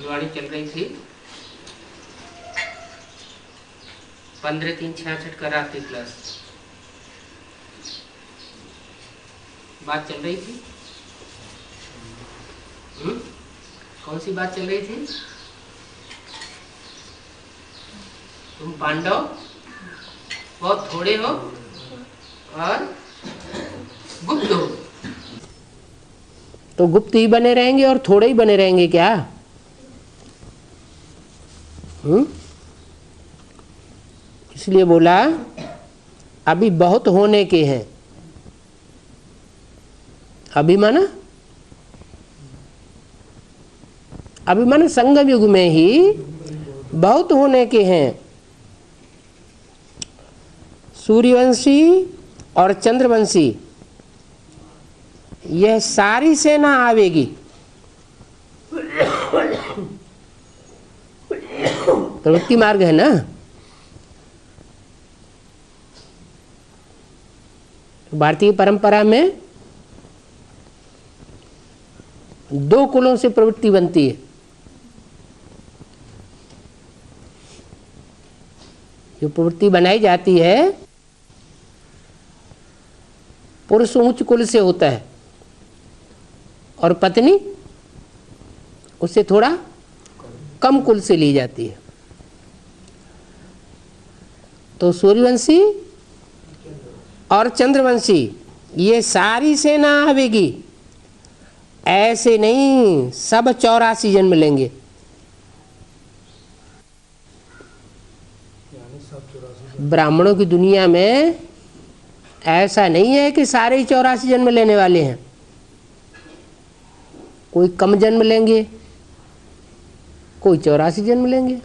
फुलवाड़ी चल रही थी 15/3/66 कराते क्लास बात चल रही थी। कौन सी बात चल रही थी? तुम पांडव बहुत थोड़े हो और गुप्त हो। तो गुप्त ही बने रहेंगे और थोड़े ही बने रहेंगे क्या? इसलिए बोला अभी बहुत होने के हैं। अभिमान संगम युग में ही बहुत होने के हैं। सूर्यवंशी और चंद्रवंशी यह सारी सेना आवेगी। प्रवृत्ति मार्ग है ना। भारतीय परंपरा में 2 कुलों से प्रवृत्ति बनती है। जो प्रवृत्ति बनाई जाती है पुरुष उच्च कुल से होता है और पत्नी उससे थोड़ा कम कुल से ली जाती है। तो सूर्यवंशी और चंद्रवंशी ये सारी सेना आवेगी। ऐसे नहीं सब 84 जन्म लेंगे। ब्राह्मणों की दुनिया में ऐसा नहीं है कि सारे ही 84 जन्म लेने वाले हैं। कोई कम जन्म लेंगे, कोई 84 जन्म लेंगे।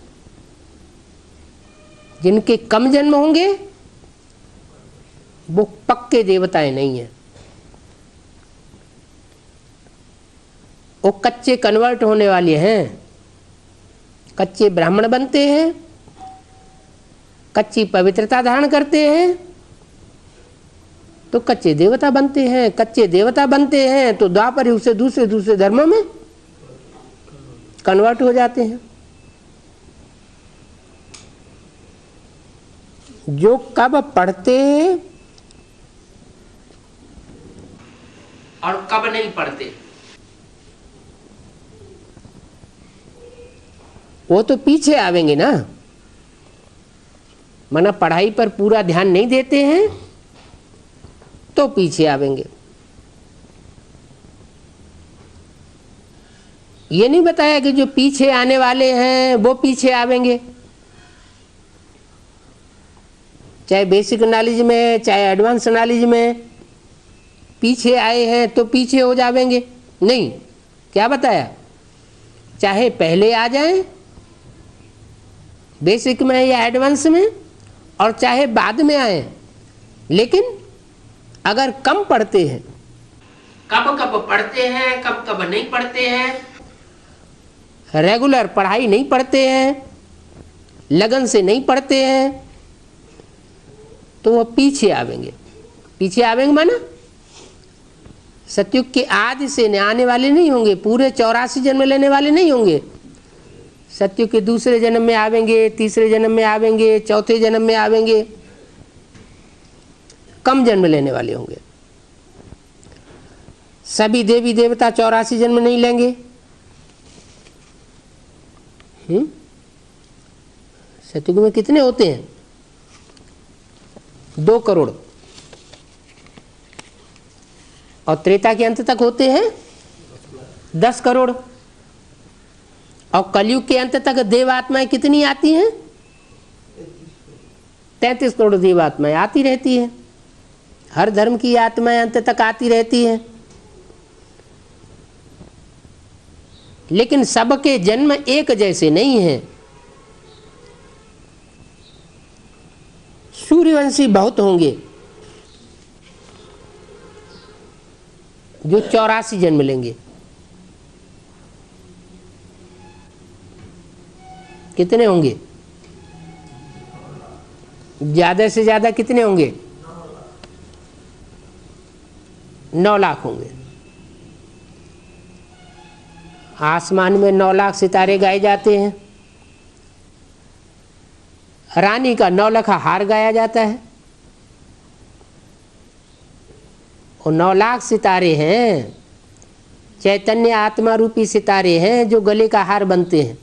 जिनके कम जन्म होंगे वो पक्के देवताएं नहीं हैं, वो कच्चे कन्वर्ट होने वाले हैं। कच्चे ब्राह्मण बनते हैं, कच्ची पवित्रता धारण करते हैं तो कच्चे देवता बनते हैं। कच्चे देवता बनते हैं तो द्वापर युग से दूसरे धर्मों में कन्वर्ट हो जाते हैं। जो कब पढ़ते और कब नहीं पढ़ते वो तो पीछे आवेंगे ना। माना पढ़ाई पर पूरा ध्यान नहीं देते हैं तो पीछे आवेंगे। ये नहीं बताया कि जो पीछे आने वाले हैं वो पीछे आवेंगे। चाहे बेसिक नॉलेज में चाहे एडवांस नॉलेज में पीछे आए हैं तो पीछे हो जावेंगे। नहीं, क्या बताया? चाहे पहले आ जाएं बेसिक में या एडवांस में और चाहे बाद में आए, लेकिन अगर कम पढ़ते हैं, कब कब पढ़ते हैं कब कब नहीं पढ़ते हैं, रेगुलर पढ़ाई नहीं पढ़ते हैं, लगन से नहीं पढ़ते हैं तो वो पीछे आवेंगे। पीछे आवेंगे माना सतयुग के आदि से आने वाले नहीं होंगे, पूरे 84 जन्म लेने वाले नहीं होंगे। सतयुग के दूसरे जन्म में आवेंगे, तीसरे जन्म में आवेंगे, चौथे जन्म में आवेंगे, कम जन्म लेने वाले होंगे। सभी देवी देवता 84 जन्म नहीं लेंगे। सतयुग में कितने होते हैं? 2 करोड़। और त्रेता के अंत तक होते हैं 10 करोड़। और कलयुग के अंत तक देवात्माएं कितनी आती हैं? 33 करोड़ देवात्माएं आती रहती हैं। हर धर्म की आत्माएं अंत तक आती रहती हैं। लेकिन सबके जन्म एक जैसे नहीं हैं। सूर्यवंशी बहुत होंगे जो 84 जन्म लेंगे। कितने होंगे? ज्यादा से ज्यादा कितने होंगे? 9 लाख होंगे। आसमान में 9 लाख सितारे गाए जाते हैं। रानी का 9 लाखा हार गाया जाता है। और 9 लाख सितारे हैं, चैतन्य आत्मा रूपी सितारे हैं जो गले का हार बनते हैं।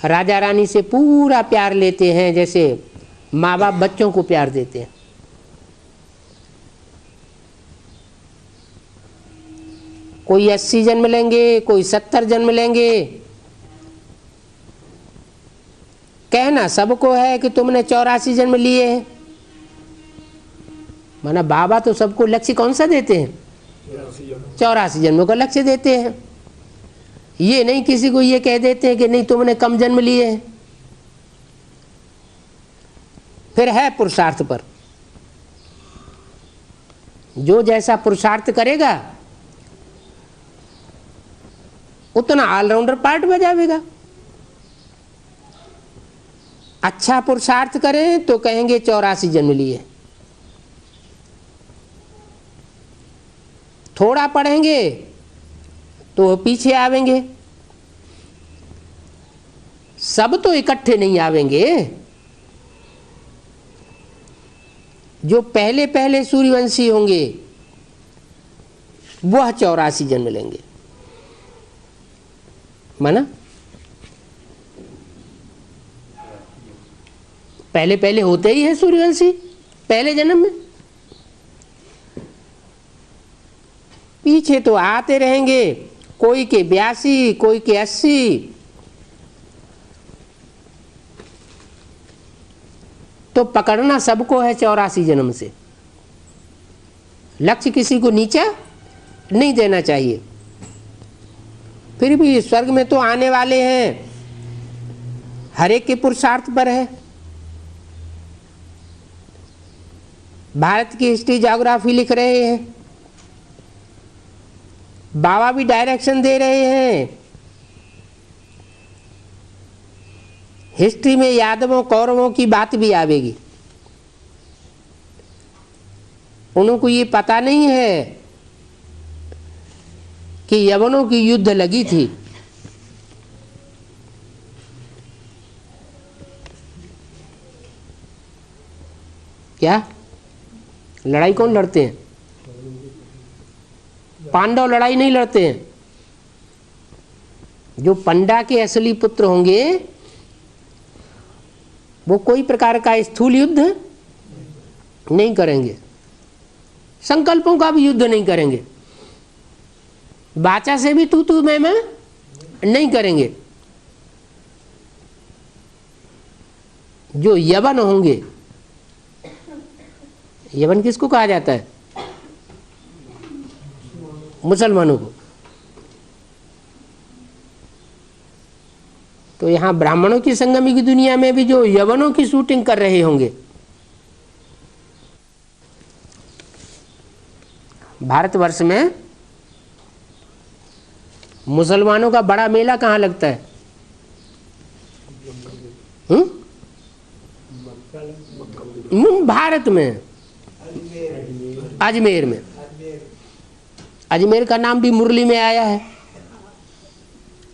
राजा रानी से पूरा प्यार लेते हैं, जैसे माँ बाप बच्चों को प्यार देते हैं। कोई 80 जन्म लेंगे, कोई 70 जन्म लेंगे। कहना सबको है कि तुमने 84 जन्म लिए हैं। माना बाबा तो सबको लक्ष्य कौन सा देते हैं? 84 जन्मों का लक्ष्य देते हैं। ये नहीं किसी को ये कह देते हैं कि नहीं तुमने कम जन्म लिए हैं। फिर है पुरुषार्थ पर, जो जैसा पुरुषार्थ करेगा उतना ऑलराउंडर पार्ट बजावेगा। अच्छा पुरुषार्थ करें तो कहेंगे 84 जन्म लिए। थोड़ा पढ़ेंगे तो पीछे आवेंगे। सब तो इकट्ठे नहीं आवेंगे। जो पहले पहले सूर्यवंशी होंगे वह 84 जन्म लेंगे। माना पहले पहले होते ही है सूर्यवंशी पहले जन्म में। पीछे तो आते रहेंगे, कोई के 82, कोई के 80। तो पकड़ना सबको है 84 जन्म से। लक्ष्य किसी को नीचा नहीं देना चाहिए। फिर भी स्वर्ग में तो आने वाले हैं, हर एक के पुरुषार्थ पर है। भारत की हिस्ट्री ज्योग्राफी लिख रहे हैं, बाबा भी डायरेक्शन दे रहे हैं। हिस्ट्री में यादवों कौरवों की बात भी आवेगी। उनको ये पता नहीं है कि यवनों की युद्ध लगी थी। क्या लड़ाई कौन लड़ते हैं? पांडव लड़ाई नहीं लड़ते हैं। जो पंडा के असली पुत्र होंगे वो कोई प्रकार का स्थूल युद्ध नहीं करेंगे, संकल्पों का भी युद्ध नहीं करेंगे, बाचा से भी तू मैं नहीं करेंगे। जो यवन होंगे, यवन किसको कहा जाता है? मुसलमानों को। तो यहाँ ब्राह्मणों की संगमी की दुनिया में भी जो यवनों की शूटिंग कर रहे होंगे। भारतवर्ष में मुसलमानों का बड़ा मेला कहाँ लगता है? भारत में अजमेर में। अजमेर का नाम भी मुरली में आया है।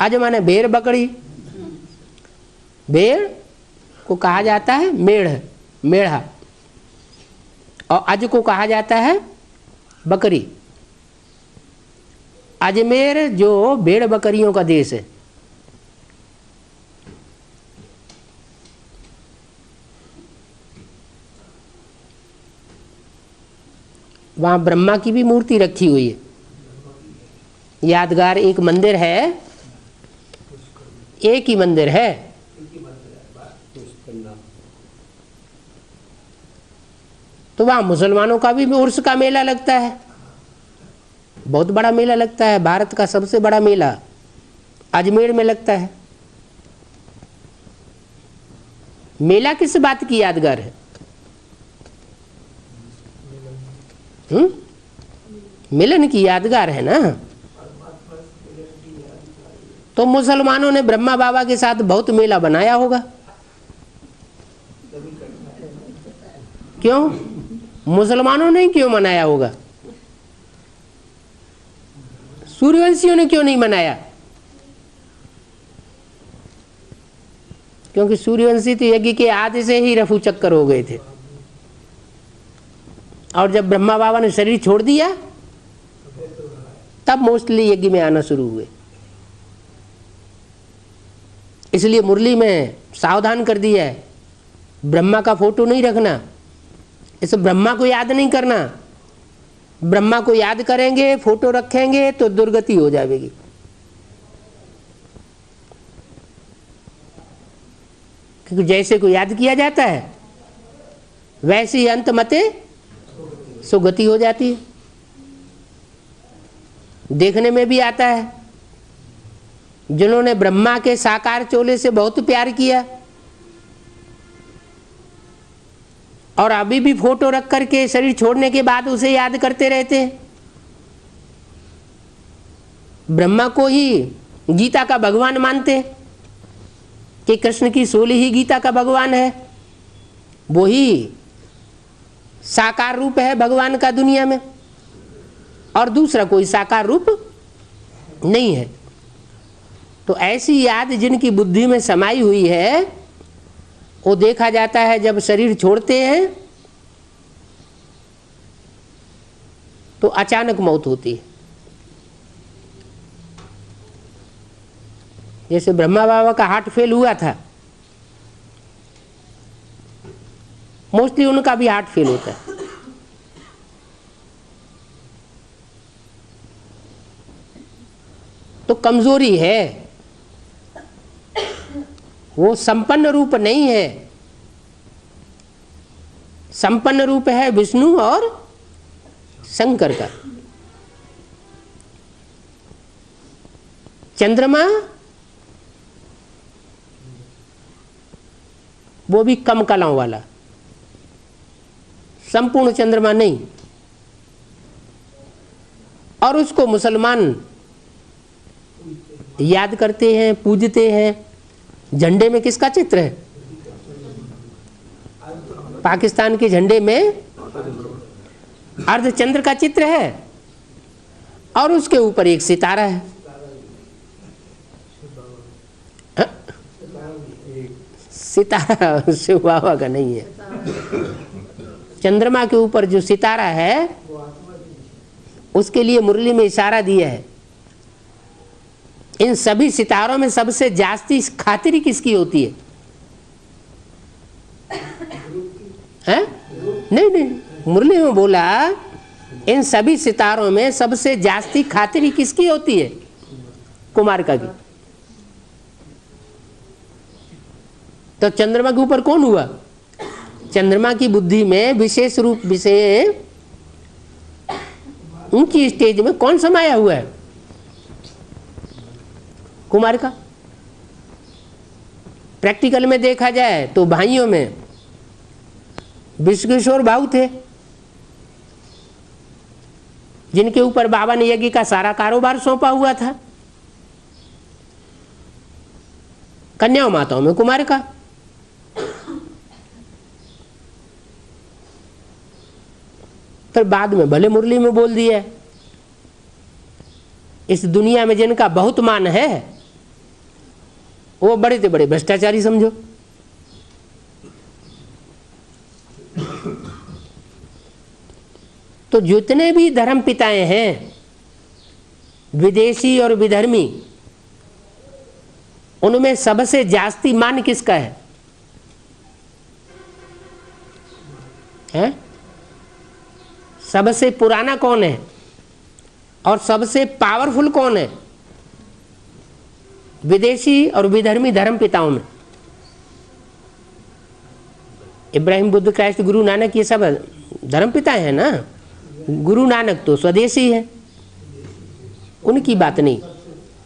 अज माने भेड़ बकरी। भेड़ को कहा जाता है मेढ़, मेढ़ा, और अज को कहा जाता है बकरी। अजमेर जो भेड़ बकरियों का देश है। वहाँ ब्रह्मा की भी मूर्ति रखी हुई है। यादगार एक मंदिर है, एक ही मंदिर है। तो वहाँ मुसलमानों का भी उर्स का मेला लगता है, बहुत बड़ा मेला लगता है। भारत का सबसे बड़ा मेला अजमेर में लगता है। मेला किस बात की यादगार है? मिलन की यादगार है ना। तो मुसलमानों ने ब्रह्मा बाबा के साथ बहुत मेला बनाया होगा। क्यों? मुसलमानों ने क्यों मनाया होगा? सूर्यवंशियों ने क्यों नहीं मनाया? क्योंकि सूर्यवंशी तो यज्ञ के आदि से ही रफू चक्कर हो गए थे, और जब ब्रह्मा बाबा ने शरीर छोड़ दिया तब मोस्टली यज्ञ में आना शुरू हुए। इसलिए मुरली में सावधान कर दिया है, ब्रह्मा का फोटो नहीं रखना, इसे ब्रह्मा को याद नहीं करना। ब्रह्मा को याद करेंगे, फोटो रखेंगे तो दुर्गति हो जाएगी। क्योंकि जैसे को याद किया जाता है वैसे ही अंत मते सुगति हो जाती है। देखने में भी आता है, जिन्होंने ब्रह्मा के साकार चोले से बहुत प्यार किया और अभी भी फोटो रख करके शरीर छोड़ने के बाद उसे याद करते रहते हैं। ब्रह्मा को ही गीता का भगवान मानते हैं कि कृष्ण की सोली ही गीता का भगवान है, वो ही साकार रूप है भगवान का दुनिया में, और दूसरा कोई साकार रूप नहीं है। तो ऐसी याद जिनकी बुद्धि में समाई हुई है, वो देखा जाता है जब शरीर छोड़ते हैं तो अचानक मौत होती है। जैसे ब्रह्मा बाबा का हार्ट फेल हुआ था, मोस्टली उनका भी हार्ट फेल होता है। तो कमजोरी है, वो संपन्न रूप नहीं है। संपन्न रूप है विष्णु और शंकर का। चंद्रमा वो भी कम कलाओं वाला, संपूर्ण चंद्रमा नहीं। और उसको मुसलमान याद करते हैं, पूजते हैं। झंडे में किसका चित्र है? पाकिस्तान के झंडे में अर्धचंद्र का चित्र है और उसके ऊपर एक सितारा है। सितारा शिव बाबा का नहीं है। चंद्रमा के ऊपर जो सितारा है उसके लिए मुरली में इशारा दिया है। इन सभी सितारों में सबसे जास्ती खातिरी किसकी होती है? हैं? नहीं, मुरली में बोला इन सभी सितारों में सबसे जास्ती खातिरी किसकी होती है? कुमारिका की। तो चंद्रमा के ऊपर कौन हुआ? चंद्रमा की बुद्धि में विशेष रूप विषय ऊंची स्टेज में कौन समाया हुआ है? कुमारिका। प्रैक्टिकल में देखा जाए तो भाइयों में विश्वेश्वर भाऊ थे, जिनके ऊपर बाबा ने यज्ञ का सारा कारोबार सौंपा हुआ था। कन्याओं माताओं में कुमारिका। फिर बाद में भले मुरली में बोल दिया, इस दुनिया में जिनका बहुत मान है वो बड़े से बड़े भ्रष्टाचारी समझो। तो जितने भी धर्म पिताएं हैं, विदेशी और विधर्मी, उनमें सबसे जास्ती मान किसका है? हैं? सबसे पुराना कौन है और सबसे पावरफुल कौन है? विदेशी और विधर्मी धर्म पिताओं में इब्राहिम, बुद्ध, क्राइस्ट, गुरु नानक, ये सब धर्म पिता है ना। गुरु नानक तो स्वदेशी है, उनकी बात नहीं।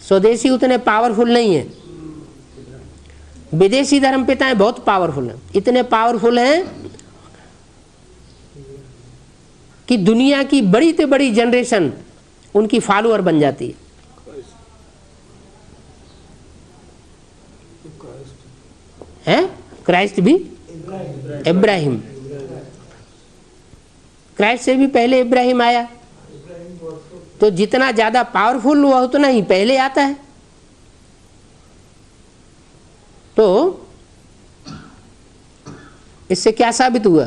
स्वदेशी उतने पावरफुल नहीं है। विदेशी धर्म पिताएं बहुत पावरफुल हैं। इतने पावरफुल हैं कि दुनिया की बड़ी से बड़ी जनरेशन उनकी फॉलोअर बन जाती है। हैं? क्राइस्ट भी, इब्राहिम, क्राइस्ट से भी पहले इब्राहिम आया। तो जितना ज्यादा पावरफुल हुआ उतना ही पहले आता है। तो इससे क्या साबित हुआ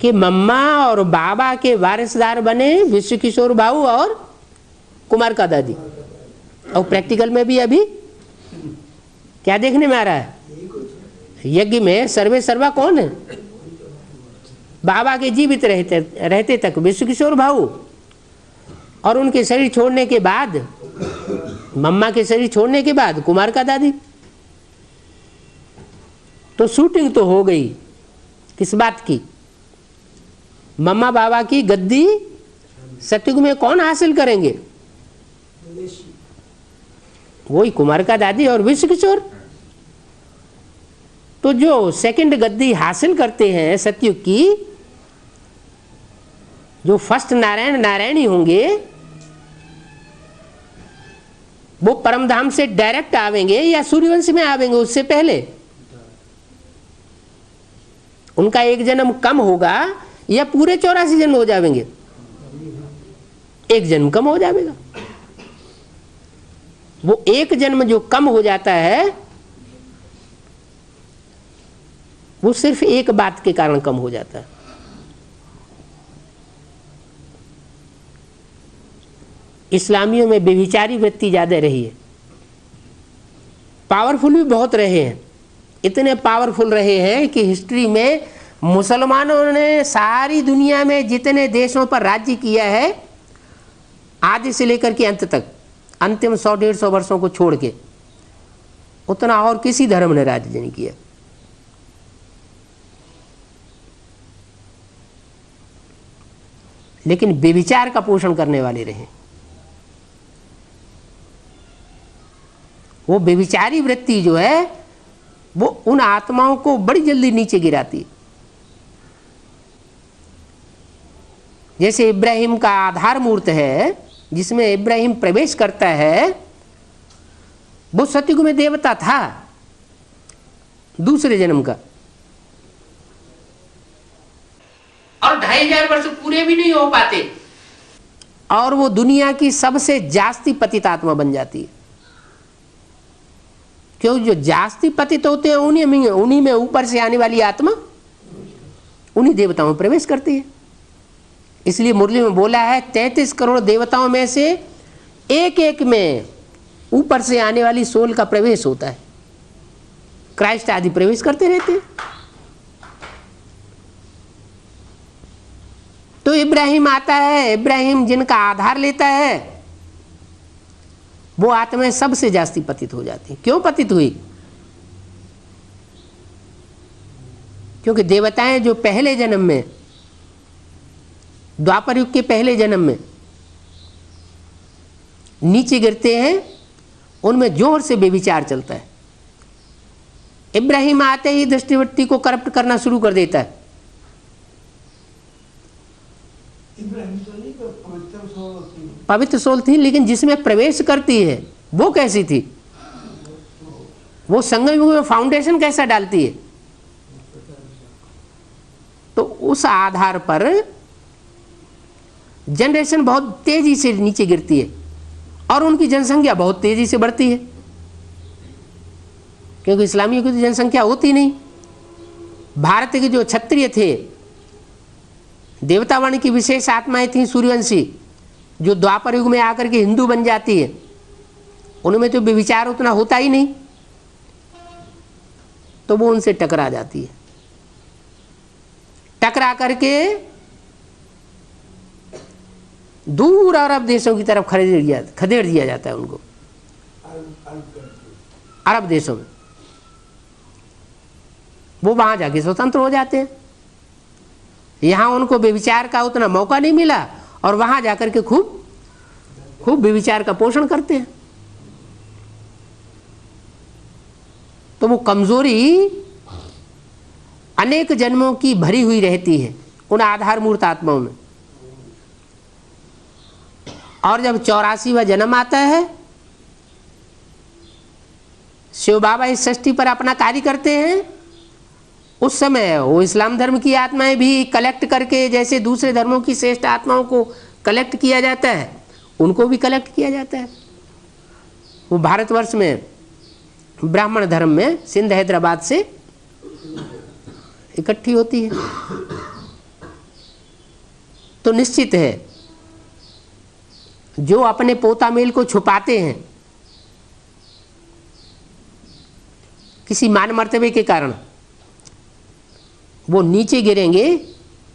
कि मम्मा और बाबा के वारिसदार बने विश्व किशोर भाऊ और कुमार का दादी। और प्रैक्टिकल में भी अभी क्या देखने में आ रहा है, यज्ञ में सर्वे सर्वा कौन है? बाबा के जीवित रहते तक विश्व किशोर भाऊ, और उनके शरीर छोड़ने के बाद, मम्मा के शरीर छोड़ने के बाद कुमार का दादी। तो शूटिंग तो हो गई किस बात की? मम्मा बाबा की गद्दी सतयुग में कौन हासिल करेंगे? वही कुमार का दादी और विश्व किशोर। तो जो सेकंड गद्दी हासिल करते हैं सतयुग की, जो फर्स्ट नारायणी होंगे, वो परमधाम से डायरेक्ट आवेंगे या सूर्यवंश में आवेंगे उससे पहले? उनका एक जन्म कम होगा या पूरे 84 जन्म हो जाएंगे? एक जन्म कम हो जाएगा। वो एक जन्म जो कम हो जाता है वो सिर्फ एक बात के कारण कम हो जाता है। इस्लामियों में व्यभिचारी वृत्ति ज्यादा रही है। पावरफुल भी बहुत रहे हैं, इतने पावरफुल रहे हैं कि हिस्ट्री में मुसलमानों ने सारी दुनिया में जितने देशों पर राज्य किया है, आदि से लेकर के अंत तक, अंतिम 100-150 वर्षों को छोड़ के, उतना और किसी धर्म ने राज्य नहीं किया। लेकिन व्यभिचार का पोषण करने वाले रहे। वो व्यभिचारी वृत्ति जो है वो उन आत्माओं को बड़ी जल्दी नीचे गिराती है। जैसे इब्राहिम का आधार मूर्त है जिसमें इब्राहिम प्रवेश करता है, वो सतयुग में देवता था दूसरे जन्म का, और 2500 वर्ष पूरे भी नहीं हो पाते, और वो दुनिया की सबसे जास्ती पतितात्मा बन जाती है। क्यों? जो जास्ती पतित होते हैं उन्हीं में ऊपर से आने वाली आत्मा उन्हीं देवताओं में प्रवेश करती है। इसलिए मुरली में बोला है 33 करोड़ देवताओं में से एक एक में ऊपर से आने वाली सोल का प्रवेश होता है। क्राइस्ट आदि प्रवेश करते रहते हैं। तो इब्राहिम आता है, इब्राहिम जिनका आधार लेता है, वो आत्माएं सबसे जास्ती पतित हो जाती हैं। क्यों पतित हुई? क्योंकि देवताएं जो पहले जन्म में, द्वापर युग के पहले जन्म में नीचे गिरते हैं, उनमें जोर से व्यभिचार चलता है। इब्राहिम आते ही दृष्टिवृत्ति को करप्ट करना शुरू कर देता है। पवित्र सोल थी, लेकिन जिसमें प्रवेश करती है वो कैसी थी? वो संगम युग में फाउंडेशन कैसा डालती है? तो उस आधार पर जनरेशन बहुत तेजी से नीचे गिरती है और उनकी जनसंख्या बहुत तेजी से बढ़ती है, क्योंकि इस्लामियों की तो जनसंख्या होती नहीं। भारत के जो क्षत्रिय थे, देवतावाणी की विशेष आत्माएं थी सूर्यवंशी, जो द्वापर युग में आकर के हिंदू बन जाती है, उनमें तो व्यभिचार उतना होता ही नहीं, तो वो उनसे टकरा जाती है। टकरा करके दूर अरब देशों की तरफ खदेड़ दिया जाता है उनको, अरब देशों में। वो वहां जाके स्वतंत्र हो जाते हैं। यहां उनको व्यभिचार का उतना मौका नहीं मिला और वहां जाकर के खूब व्यभिचार का पोषण करते हैं। तो वो कमजोरी अनेक जन्मों की भरी हुई रहती है उन आधार मूर्त आत्माओं में। और जब 84वां जन्म आता है, शिव बाबा इस सृष्टि पर अपना कार्य करते हैं उस समय वो इस्लाम धर्म की आत्माएं भी कलेक्ट करके, जैसे दूसरे धर्मों की श्रेष्ठ आत्माओं को कलेक्ट किया जाता है, उनको भी कलेक्ट किया जाता है। वो भारतवर्ष में ब्राह्मण धर्म में सिंध हैदराबाद से इकट्ठी होती है। तो निश्चित है जो अपने पोता मेल को छुपाते हैं किसी मान मर्तबे के कारण, वो नीचे गिरेंगे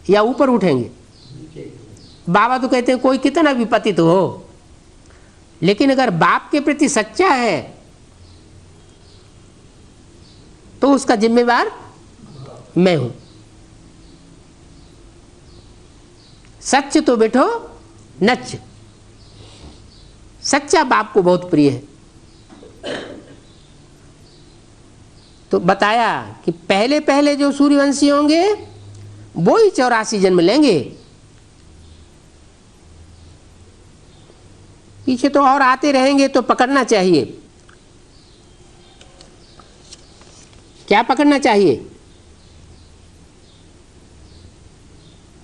या ऊपर उठेंगे। बाबा तो कहते हैं कोई कितना भी पतित हो, लेकिन अगर बाप के प्रति सच्चा है तो उसका जिम्मेवार मैं हूं। सच तो बैठो नच, सच्चा बाप को बहुत प्रिय है। तो बताया कि पहले पहले जो सूर्यवंशी होंगे वो ही 84 जन्म लेंगे, पीछे तो और आते रहेंगे। तो पकड़ना चाहिए, क्या पकड़ना चाहिए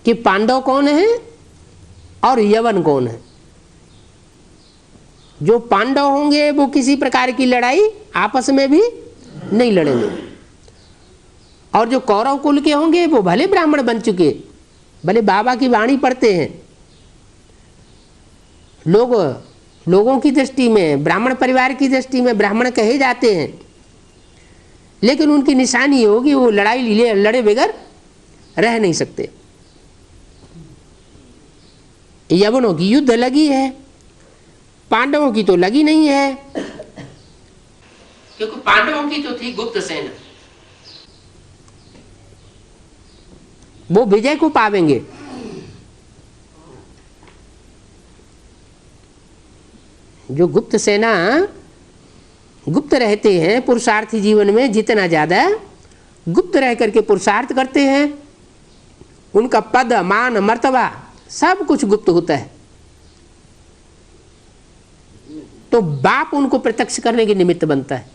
कि पांडव कौन है और यवन कौन है। जो पांडव होंगे वो किसी प्रकार की लड़ाई आपस में भी नहीं लड़ेंगे, और जो कौरव कुल के होंगे वो भले ब्राह्मण बन चुके, भले बाबा की वाणी पढ़ते हैं, लोगों की दृष्टि में, ब्राह्मण परिवार की दृष्टि में ब्राह्मण कहे जाते हैं, लेकिन उनकी निशानी होगी वो लड़ाई लड़े बगैर रह नहीं सकते। यवनों की युद्ध लगी है, पांडवों की तो लगी नहीं है, क्योंकि पांडवों की तो थी गुप्त सेना। वो विजय को पावेंगे। जो गुप्त सेना गुप्त रहते हैं पुरुषार्थी जीवन में, जितना ज्यादा गुप्त रह करके पुरुषार्थ करते हैं, उनका पद मान मर्तबा सब कुछ गुप्त होता है। तो बाप उनको प्रत्यक्ष करने के निमित्त बनता है।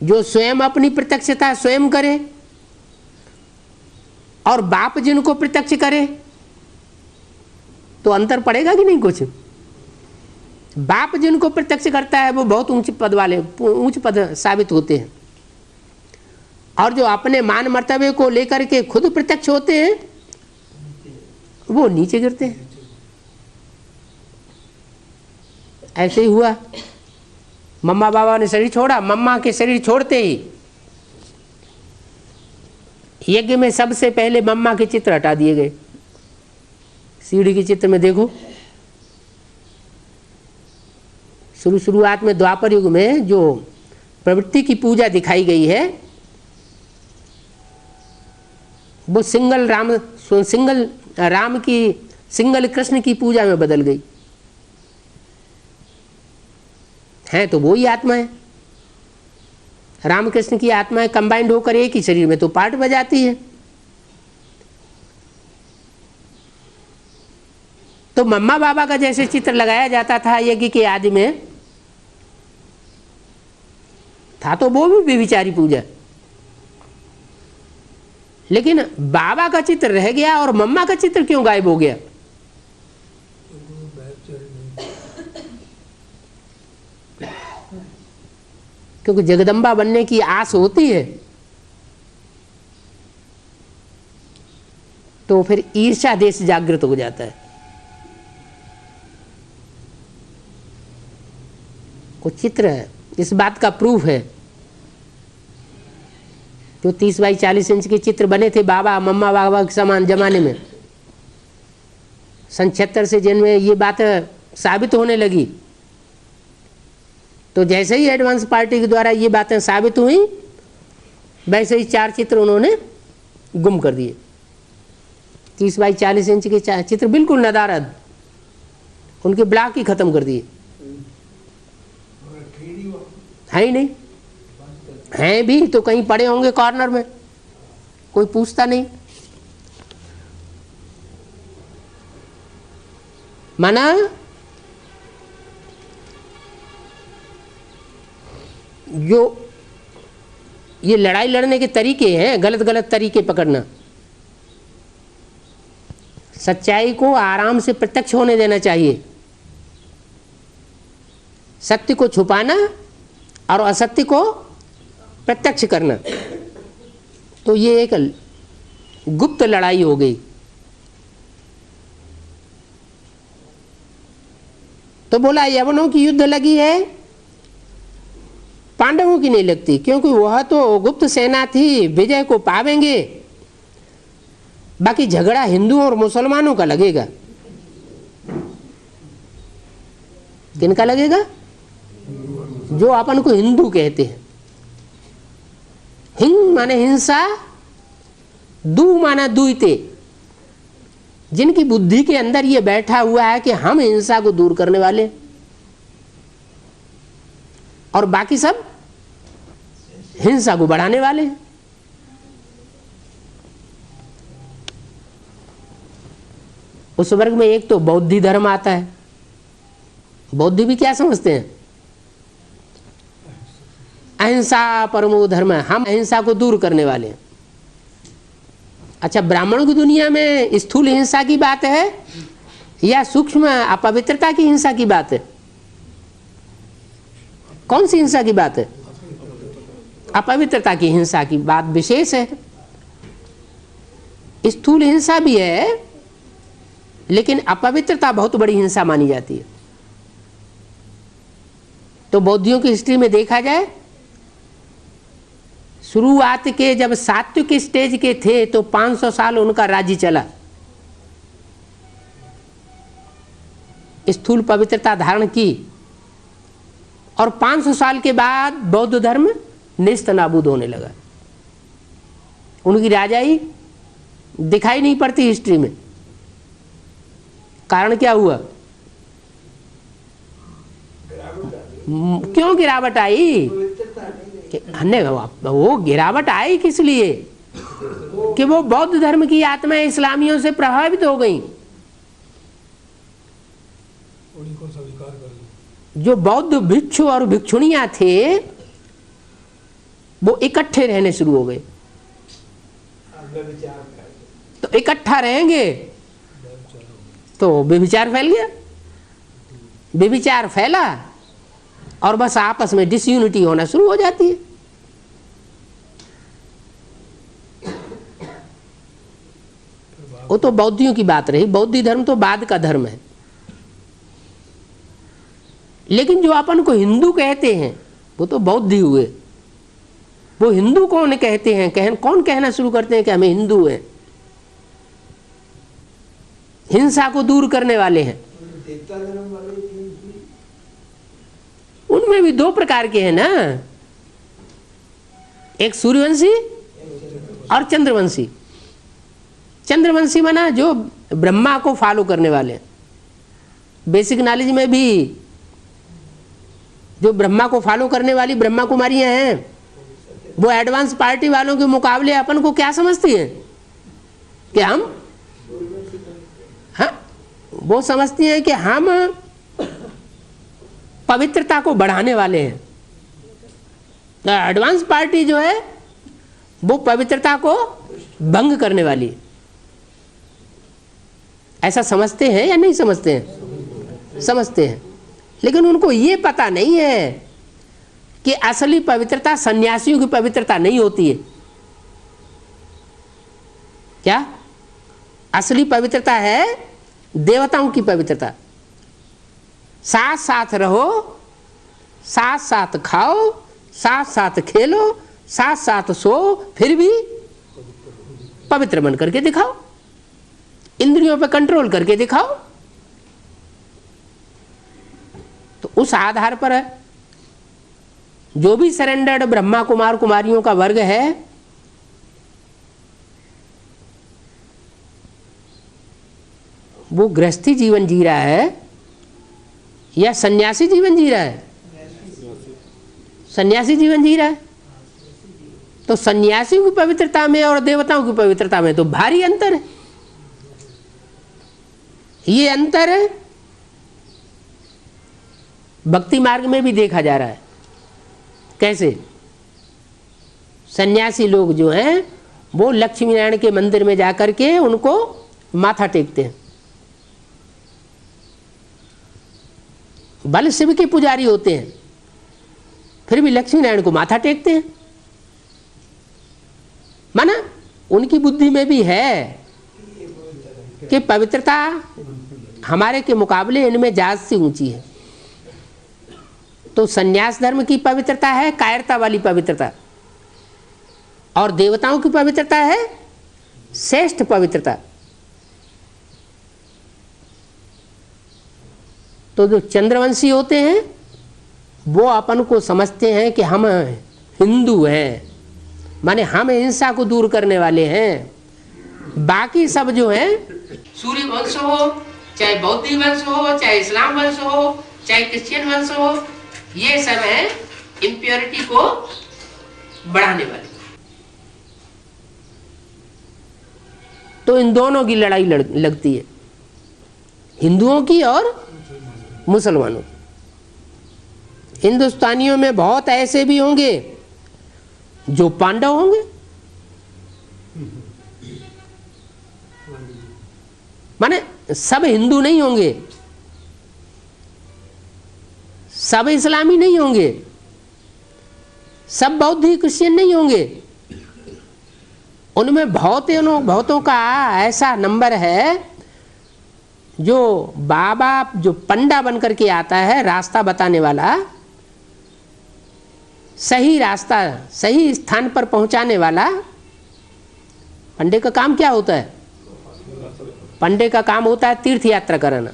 जो स्वयं अपनी प्रत्यक्षता स्वयं करे और बाप जिनको प्रत्यक्ष करे, तो अंतर पड़ेगा कि नहीं कुछ। बाप जिनको प्रत्यक्ष करता है वो बहुत ऊंच पद वाले, ऊंच पद साबित होते हैं, और जो अपने मान मर्तबे को लेकर के खुद प्रत्यक्ष होते हैं वो नीचे गिरते हैं। ऐसे ही हुआ, मम्मा बाबा ने शरीर छोड़ा, मम्मा के शरीर छोड़ते ही यज्ञ में सबसे पहले मम्मा के चित्र हटा दिए गए। सीढ़ी के चित्र में देखो, शुरुआत में द्वापर युग में जो प्रवृत्ति की पूजा दिखाई गई है वो सिंगल राम की सिंगल कृष्ण की पूजा में बदल गई है। तो वो ही आत्मा है, रामकृष्ण की आत्माएं कंबाइंड होकर एक ही शरीर में तो पार्ट बजाती है। तो मम्मा बाबा का जैसे चित्र लगाया जाता था यज्ञ के आदि में, था तो वो भी व्यभिचारी पूजा, लेकिन बाबा का चित्र रह गया और मम्मा का चित्र क्यों गायब हो गया। क्योंकि जगदम्बा बनने की आस होती है, तो फिर ईर्ष्या देश जागृत हो जाता है। वो चित्र है, इस बात का प्रूफ है। जो 30 बाई 40 इंच के चित्र बने थे बाबा मम्मा बाबा के समान जमाने में, सन 76 से जिनमें ये बात साबित होने लगी, तो जैसे ही एडवांस पार्टी के द्वारा ये बातें साबित हुई, वैसे ही 4 चित्र उन्होंने गुम कर दिए। 30 बाई 40 इंच के चित्र बिल्कुल नदारद, उनके ब्लॉक ही खत्म कर दिए। है ही नहीं, हैं भी तो कहीं पड़े होंगे कॉर्नर में, कोई पूछता नहीं। माना जो ये लड़ाई लड़ने के तरीके हैं, गलत गलत तरीके पकड़ना। सच्चाई को आराम से प्रत्यक्ष होने देना चाहिए। सत्य को छुपाना और असत्य को प्रत्यक्ष करना, तो ये एक गुप्त लड़ाई हो गई। तो बोला यवनों की युद्ध लगी है, पांडवों की नहीं लगती, क्योंकि वह तो गुप्त सेना थी, विजय को पावेंगे। बाकी झगड़ा हिंदुओं और मुसलमानों का लगेगा। किनका लगेगा? जो अपन को हिंदू कहते हैं। हिंग माने हिंसा, दू माना दुईते। जिनकी बुद्धि के अंदर ये बैठा हुआ है कि हम हिंसा को दूर करने वाले, और बाकी सब हिंसा को बढ़ाने वाले हैं। उस वर्ग में एक तो बौद्धि धर्म आता है। बौद्धि भी क्या समझते हैं? अहिंसा परमो धर्म, हम अहिंसा को दूर करने वाले हैं। अच्छा, ब्राह्मणों की दुनिया में स्थूल हिंसा की बात है या सूक्ष्म अपवित्रता की हिंसा की बात है? कौन सी हिंसा की बात है? अपवित्रता की हिंसा की बात विशेष है। स्थूल हिंसा भी है, लेकिन अपवित्रता बहुत बड़ी हिंसा मानी जाती है। तो बौद्धियों की हिस्ट्री में देखा जाए, शुरुआत के जब सात्विक स्टेज के थे तो 500 साल उनका राज्य चला, स्थूल पवित्रता धारण की, और 500 साल के बाद बौद्ध धर्म नेस्त नाबूद होने लगा। उनकी राजाई दिखाई नहीं पड़ती हिस्ट्री में। कारण क्या हुआ? क्यों गिरावट आई? वो गिरावट आई किस लिए? कि वो बौद्ध धर्म की आत्मा इस्लामियों से प्रभावित हो गई। जो बौद्ध भिक्षु और भिक्षुणियां थे वो इकट्ठे रहने शुरू हो गए। तो इकट्ठा रहेंगे तो व्यभिचार फैल गया। व्यभिचार फैला और बस आपस में डिसयूनिटी होना शुरू हो जाती है। वो तो बौद्धियों की बात रही। बौद्धी धर्म तो बाद का धर्म है। लेकिन जो अपन को हिंदू कहते हैं वो तो बौद्ध ही हुए। वो हिंदू कौन कहते हैं? कौन कहना शुरू करते हैं कि हमें हिंदू हैं? हिंसा को दूर करने वाले हैं। उनमें भी दो प्रकार के हैं ना, एक सूर्यवंशी और चंद्रवंशी। चंद्रवंशी माना जो ब्रह्मा को फॉलो करने वाले। बेसिक नॉलेज में भी जो ब्रह्मा को फॉलो करने वाली ब्रह्मा कुमारियां हैं, वो एडवांस पार्टी वालों के मुकाबले अपन को क्या समझती हैं कि हम, हाँ, वो समझती हैं कि हम पवित्रता को बढ़ाने वाले हैं। एडवांस पार्टी जो है वो पवित्रता को भंग करने वाली है। ऐसा समझते हैं या नहीं समझते हैं? समझते हैं। लेकिन उनको ये पता नहीं है कि असली पवित्रता सन्यासियों की पवित्रता नहीं होती है। क्या? असली पवित्रता है देवताओं की पवित्रता। साथ साथ रहो, साथ साथ खाओ, साथ साथ खेलो, साथ साथ सो, फिर भी पवित्र बन करके दिखाओ। इंद्रियों पे कंट्रोल करके दिखाओ। तो उस आधार पर जो भी सरेंडर्ड ब्रह्मा कुमार कुमारियों का वर्ग है, वो गृहस्थी जीवन जी रहा है या सन्यासी जीवन जी रहा है? सन्यासी जीवन जी रहा है। तो सन्यासियों की पवित्रता में और देवताओं की पवित्रता में तो भारी अंतर है। ये अंतर भक्ति मार्ग में भी देखा जा रहा है। कैसे? सन्यासी लोग जो हैं वो लक्ष्मी नारायण के मंदिर में जाकर के उनको माथा टेकते हैं। भले शिव के पुजारी होते हैं फिर भी लक्ष्मी नारायण को माथा टेकते हैं। माना उनकी बुद्धि में भी है कि पवित्रता हमारे के मुकाबले इनमें जात से ऊंची है। तो सन्यास धर्म की पवित्रता है कायरता वाली पवित्रता, और देवताओं की पवित्रता है श्रेष्ठ पवित्रता। तो जो चंद्रवंशी होते हैं वो अपन को समझते हैं कि हम हिंदू हैं, माने हम हिंसा को दूर करने वाले हैं। बाकी सब जो हैं सूर्य वंश हो, चाहे बौद्ध वंश हो, चाहे इस्लाम वंश हो, चाहे क्रिश्चियन वंश हो, ये सब है इम्प्योरिटी को बढ़ाने वाले। तो इन दोनों की लड़ाई लगती है, हिंदुओं की और मुसलमानों की। हिंदुस्तानियों में बहुत ऐसे भी होंगे जो पांडव होंगे, माने सब हिंदू नहीं होंगे, सब इस्लामी नहीं होंगे, सब बौद्ध क्रिश्चियन नहीं होंगे। उनमें बहुतों का ऐसा नंबर है जो बाबा जो पंडा बन करके आता है, रास्ता बताने वाला, सही रास्ता सही स्थान पर पहुंचाने वाला। पंडे का काम क्या होता है? पंडे का काम होता है तीर्थ यात्रा कराना।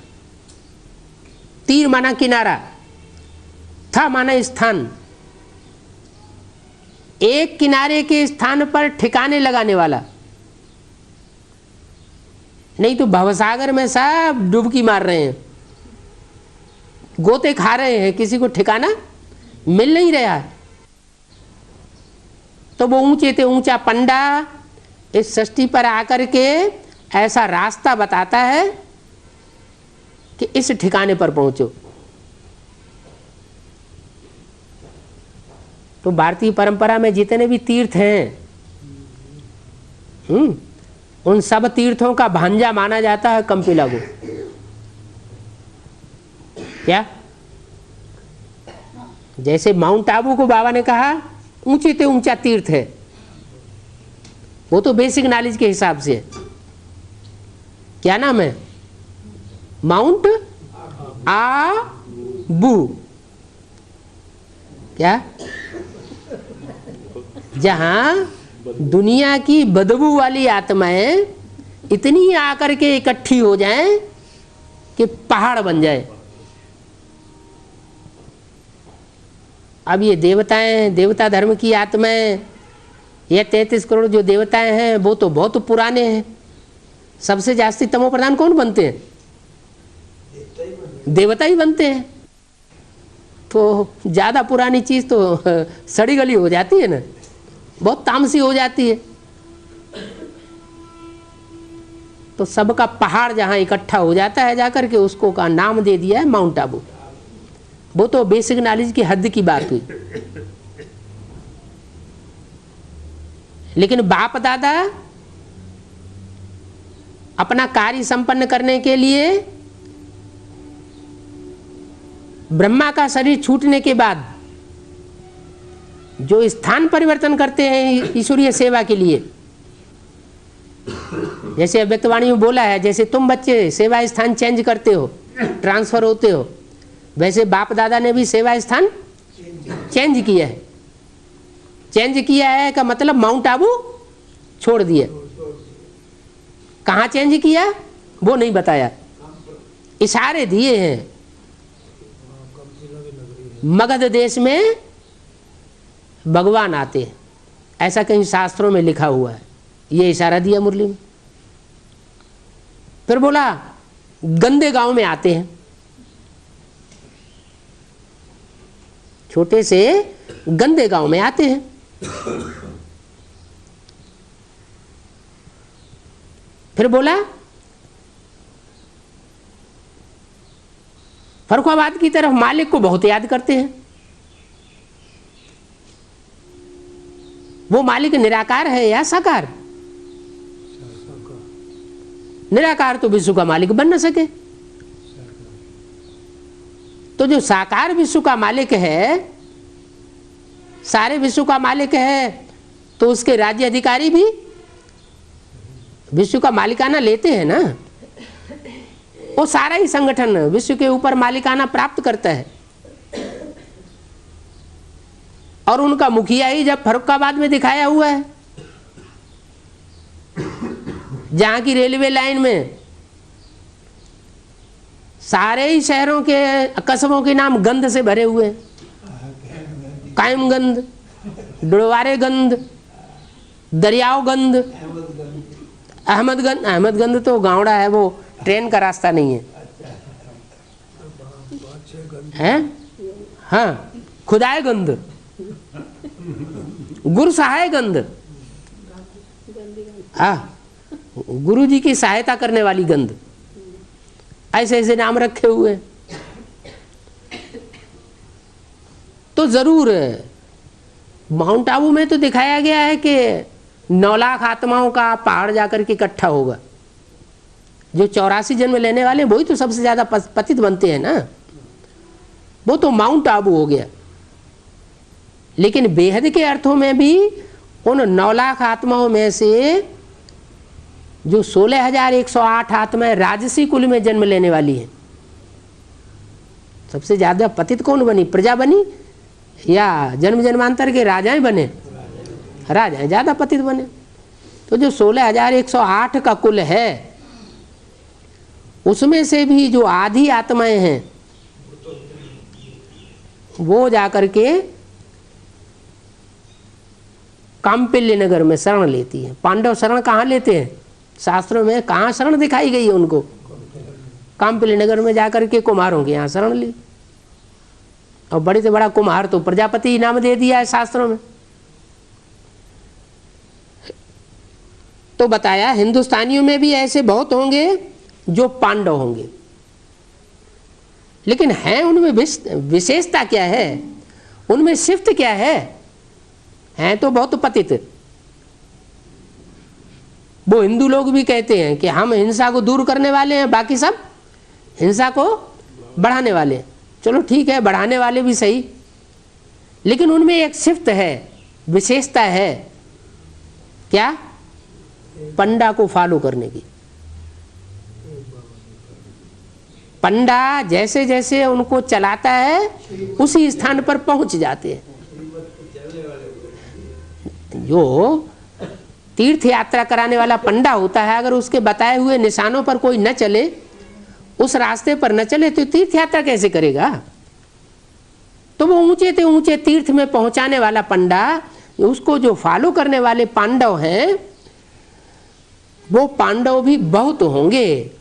तीर माना किनारा, था माना स्थान, एक किनारे के स्थान पर ठिकाने लगाने वाला। नहीं तो भवसागर में सब डुबकी मार रहे हैं, गोते खा रहे हैं, किसी को ठिकाना मिल नहीं रहा है। तो वो ऊंचे से ऊंचा पंडा इस सृष्टि पर आकर के ऐसा रास्ता बताता है कि इस ठिकाने पर पहुंचो। तो भारतीय परंपरा में जितने भी तीर्थ हैं उन सब तीर्थों का भांजा माना जाता है कंपिला को। क्या? जैसे माउंट आबू को बाबा ने कहा ऊंचे से ऊंचा तीर्थ है, वो तो बेसिक नॉलेज के हिसाब से है। क्या नाम है? माउंट आबू। क्या? जहां दुनिया की बदबू वाली आत्माएं इतनी आकर के इकट्ठी हो जाएं कि पहाड़ बन जाए। अब ये देवताएं, देवता धर्म की आत्माएं, ये 33 करोड़ जो देवताएं हैं वो तो बहुत पुराने हैं। सबसे जास्ती तमो प्रधान कौन बनते हैं? देवता ही बनते हैं। तो ज्यादा पुरानी चीज तो सड़ी गली हो जाती है ना, बहुत तामसी हो जाती है। तो सबका पहाड़ जहां इकट्ठा हो जाता है जाकर के उसको का नाम दे दिया है माउंट आबू। वो तो बेसिक नॉलेज की हद की बात हुई। लेकिन बाप दादा अपना कार्य संपन्न करने के लिए ब्रह्मा का शरीर छूटने के बाद जो स्थान परिवर्तन करते हैं ईश्वरीय सेवा के लिए, जैसे अव्यक्तवाणी में बोला है, जैसे तुम बच्चे सेवा स्थान चेंज करते हो, ट्रांसफर होते हो, वैसे बाप दादा ने भी सेवा स्थान चेंज किया है। चेंज किया है का मतलब माउंट आबू छोड़ दिया। कहाँ चेंज किया वो नहीं बताया, इशारे दिए हैं। मगध देश में भगवान आते हैं, ऐसा कहीं शास्त्रों में लिखा हुआ है, ये इशारा दिया मुरली में। फिर बोला गंदे गांव में आते हैं, छोटे से गंदे गांव में आते हैं। फिर बोला फरुखाबाद की तरफ मालिक को बहुत याद करते हैं। वो मालिक निराकार है या साकार? निराकार तो विश्व का मालिक बन न सके। तो जो साकार विश्व का मालिक है, सारे विश्व का मालिक है, तो उसके राज्य अधिकारी भी विश्व का मालिकाना लेते हैं ना। वो सारा ही संगठन विश्व के ऊपर मालिकाना प्राप्त करता है। और उनका मुखिया ही जब फर्रुखाबाद में दिखाया हुआ है, जहां की रेलवे लाइन में सारे ही शहरों के कस्बों के नाम गंध से भरे हुए हैं। कायमगंज, डुड़वारेगंज, दरियाओगंज, अहमदगंज। अहमदगंज तो गावड़ा है, वो ट्रेन का रास्ता नहीं है, हैं? हाँ, खुदाएगंज, गुरसहायगंज, हाँ, गुरु जी की सहायता करने वाली गंध। ऐसे ऐसे नाम रखे हुए। तो जरूर माउंट आबू में तो दिखाया गया है कि 9 लाख आत्माओं का पहाड़ जाकर के इकट्ठा होगा। जो 84 जन्म लेने वाले वही तो सबसे ज्यादा पतित बनते हैं ना। वो तो माउंट आबू हो गया। लेकिन बेहद के अर्थों में भी उन 9 लाख आत्माओं में से जो 16,108 आत्माएं राजसी कुल में जन्म लेने वाली हैं, सबसे ज्यादा पतित कौन बनी? प्रजा बनी या जन्म जन्मांतर के राजाएं बने? राजाएं ज्यादा पतित बने। तो जो 16,108 का कुल है, उसमें से भी जो आधी आत्माएं हैं वो जाकर के काम्पिल्य नगर में शरण लेती है। पांडव शरण कहाँ लेते हैं? शास्त्रों में कहाँ शरण दिखाई गई है उनको? काम्पिल्य नगर में जाकर के कुमारों के यहाँ शरण ली। और बड़े से बड़ा कुम्हार तो प्रजापति नाम दे दिया है शास्त्रों में। तो बताया हिंदुस्तानियों में भी ऐसे बहुत होंगे जो पांडव होंगे, लेकिन है उनमें विशेषता क्या है? उनमें शिफ्ट क्या है? हैं तो बहुत पतित। वो हिंदू लोग भी कहते हैं कि हम हिंसा को दूर करने वाले हैं, बाकी सब हिंसा को बढ़ाने वाले हैं। चलो ठीक है, बढ़ाने वाले भी सही, लेकिन उनमें एक शिफ्ट है, विशेषता है। क्या? पंडा को फॉलो करने की। पंडा जैसे जैसे उनको चलाता है उसी स्थान पर पहुंच जाते हैं। जो तीर्थ यात्रा कराने वाला पंडा होता है, अगर उसके बताए हुए निशानों पर कोई न चले, उस रास्ते पर न चले, तो तीर्थ यात्रा कैसे करेगा? तो वो ऊंचे से ऊंचे तीर्थ में पहुंचाने वाला पंडा, उसको जो फॉलो करने वाले पांडव हैं, वो पांडव भी बहुत होंगे,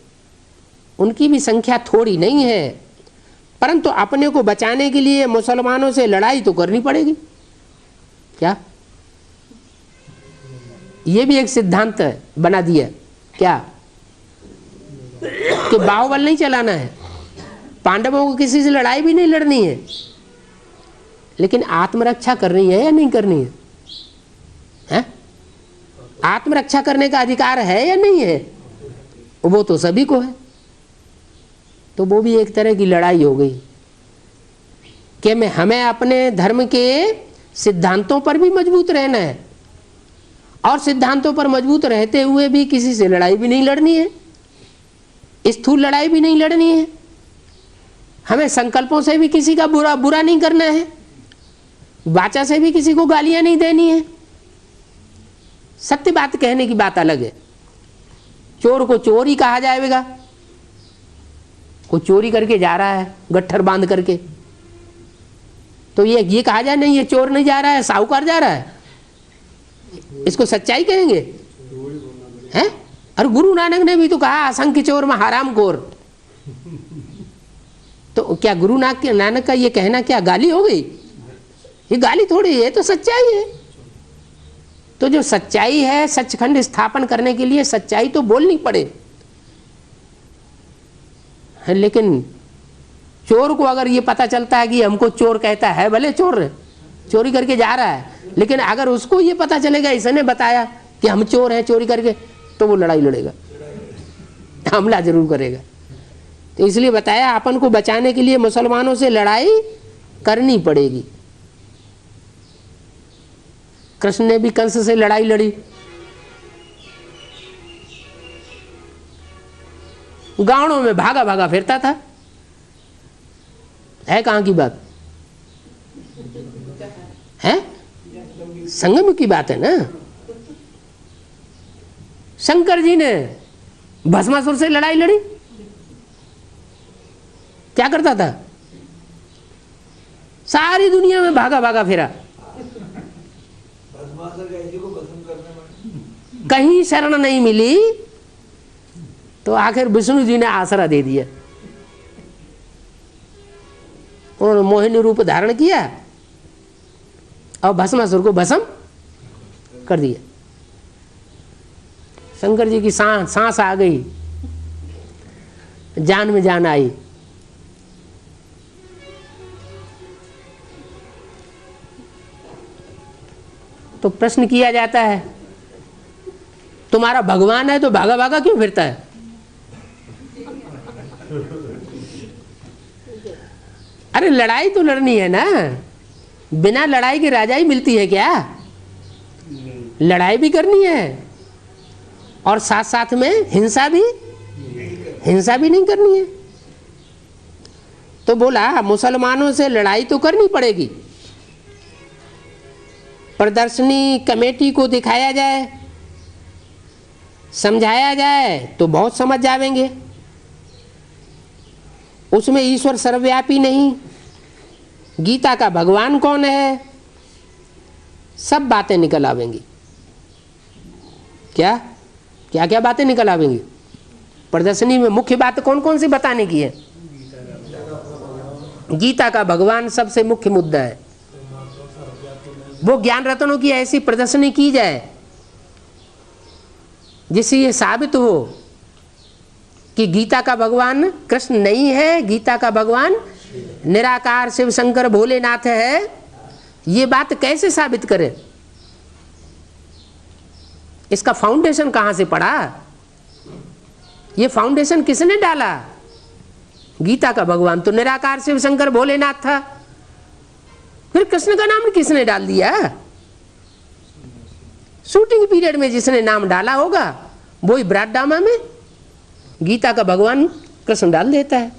उनकी भी संख्या थोड़ी नहीं है। परंतु अपने को बचाने के लिए मुसलमानों से लड़ाई तो करनी पड़ेगी। क्या? ये भी एक सिद्धांत बना दिया। क्या? कि बाहुबल नहीं चलाना है, पांडवों को किसी से लड़ाई भी नहीं लड़नी है, लेकिन आत्मरक्षा करनी है या नहीं करनी है? हैं? आत्मरक्षा करने का अधिकार है या नहीं है? वो तो सभी को है। तो वो भी एक तरह की लड़ाई हो गई कि हमें अपने धर्म के सिद्धांतों पर भी मजबूत रहना है, और सिद्धांतों पर मजबूत रहते हुए भी किसी से लड़ाई भी नहीं लड़नी है, स्थूल लड़ाई भी नहीं लड़नी है। हमें संकल्पों से भी किसी का बुरा नहीं करना है, वाचा से भी किसी को गालियां नहीं देनी है। सत्य बात कहने की बात अलग है। चोर को चोर ही कहा जाएगा। कोई चोरी करके जा रहा है गट्ठर बांध करके, तो ये कहा जाए नहीं, ये चोर नहीं जा रहा है, साहूकार जा रहा है, इसको सच्चाई कहेंगे? हैं? और गुरु नानक ने भी तो कहा असंख्य चोर में हराम खोर। तो क्या गुरु नानक का ये कहना क्या गाली हो गई? ये गाली थोड़ी है, तो सच्चाई है। तो जो सच्चाई है, सचखंड स्थापन करने के लिए सच्चाई तो बोलनी पड़े। लेकिन चोर को अगर ये पता चलता है कि हमको चोर कहता है, भले चोर है, चोरी करके जा रहा है, लेकिन अगर उसको ये पता चलेगा इसने बताया कि हम चोर हैं चोरी करके, तो वो लड़ाई लड़ेगा, हमला जरूर करेगा। तो इसलिए बताया अपन को बचाने के लिए मुसलमानों से लड़ाई करनी पड़ेगी। कृष्ण ने भी कंस से लड़ाई लड़ी, गांवों में भागा भागा फिरता था। है कहां की बात है? संगम की बात है ना। शंकर जी ने भस्मासुर से लड़ाई लड़ी, क्या करता था? सारी दुनिया में भागा भागा फिरा, कहीं शरण नहीं मिली, तो आखिर विष्णु जी ने आसरा दे दिया। उन्होंने मोहिनी रूप धारण किया और भस्मासुर को भस्म कर दिया। शंकर जी की सांस आ गई, जान में जान आई। तो प्रश्न किया जाता है, तुम्हारा भगवान है तो भागा भागा क्यों फिरता है? अरे लड़ाई तो लड़नी है ना, बिना लड़ाई के राजाई मिलती है क्या? लड़ाई भी करनी है और साथ साथ में हिंसा भी नहीं करनी है। तो बोला मुसलमानों से लड़ाई तो करनी पड़ेगी, प्रदर्शनी कमेटी को दिखाया जाए, समझाया जाए तो बहुत समझ जाएंगे। उसमें ईश्वर सर्वव्यापी नहीं, गीता का भगवान कौन है, सब बातें निकल आवेंगी। क्या क्या क्या बातें निकल आवेंगी? प्रदर्शनी में मुख्य बात कौन कौन सी बताने की है? गीता का भगवान सबसे मुख्य मुद्दा है। वो ज्ञान रत्नों की ऐसी प्रदर्शनी की जाए जिससे ये साबित हो कि गीता का भगवान कृष्ण नहीं है, गीता का भगवान निराकार शिव शंकर भोलेनाथ है। ये बात कैसे साबित करें? इसका फाउंडेशन कहां से पड़ा? ये फाउंडेशन किसने डाला? गीता का भगवान तो निराकार शिव शंकर भोलेनाथ था, फिर कृष्ण का नाम किसने डाल दिया? शूटिंग पीरियड में जिसने नाम डाला होगा वही ब्राडडामा में गीता का भगवान कृष्ण डाल देता है,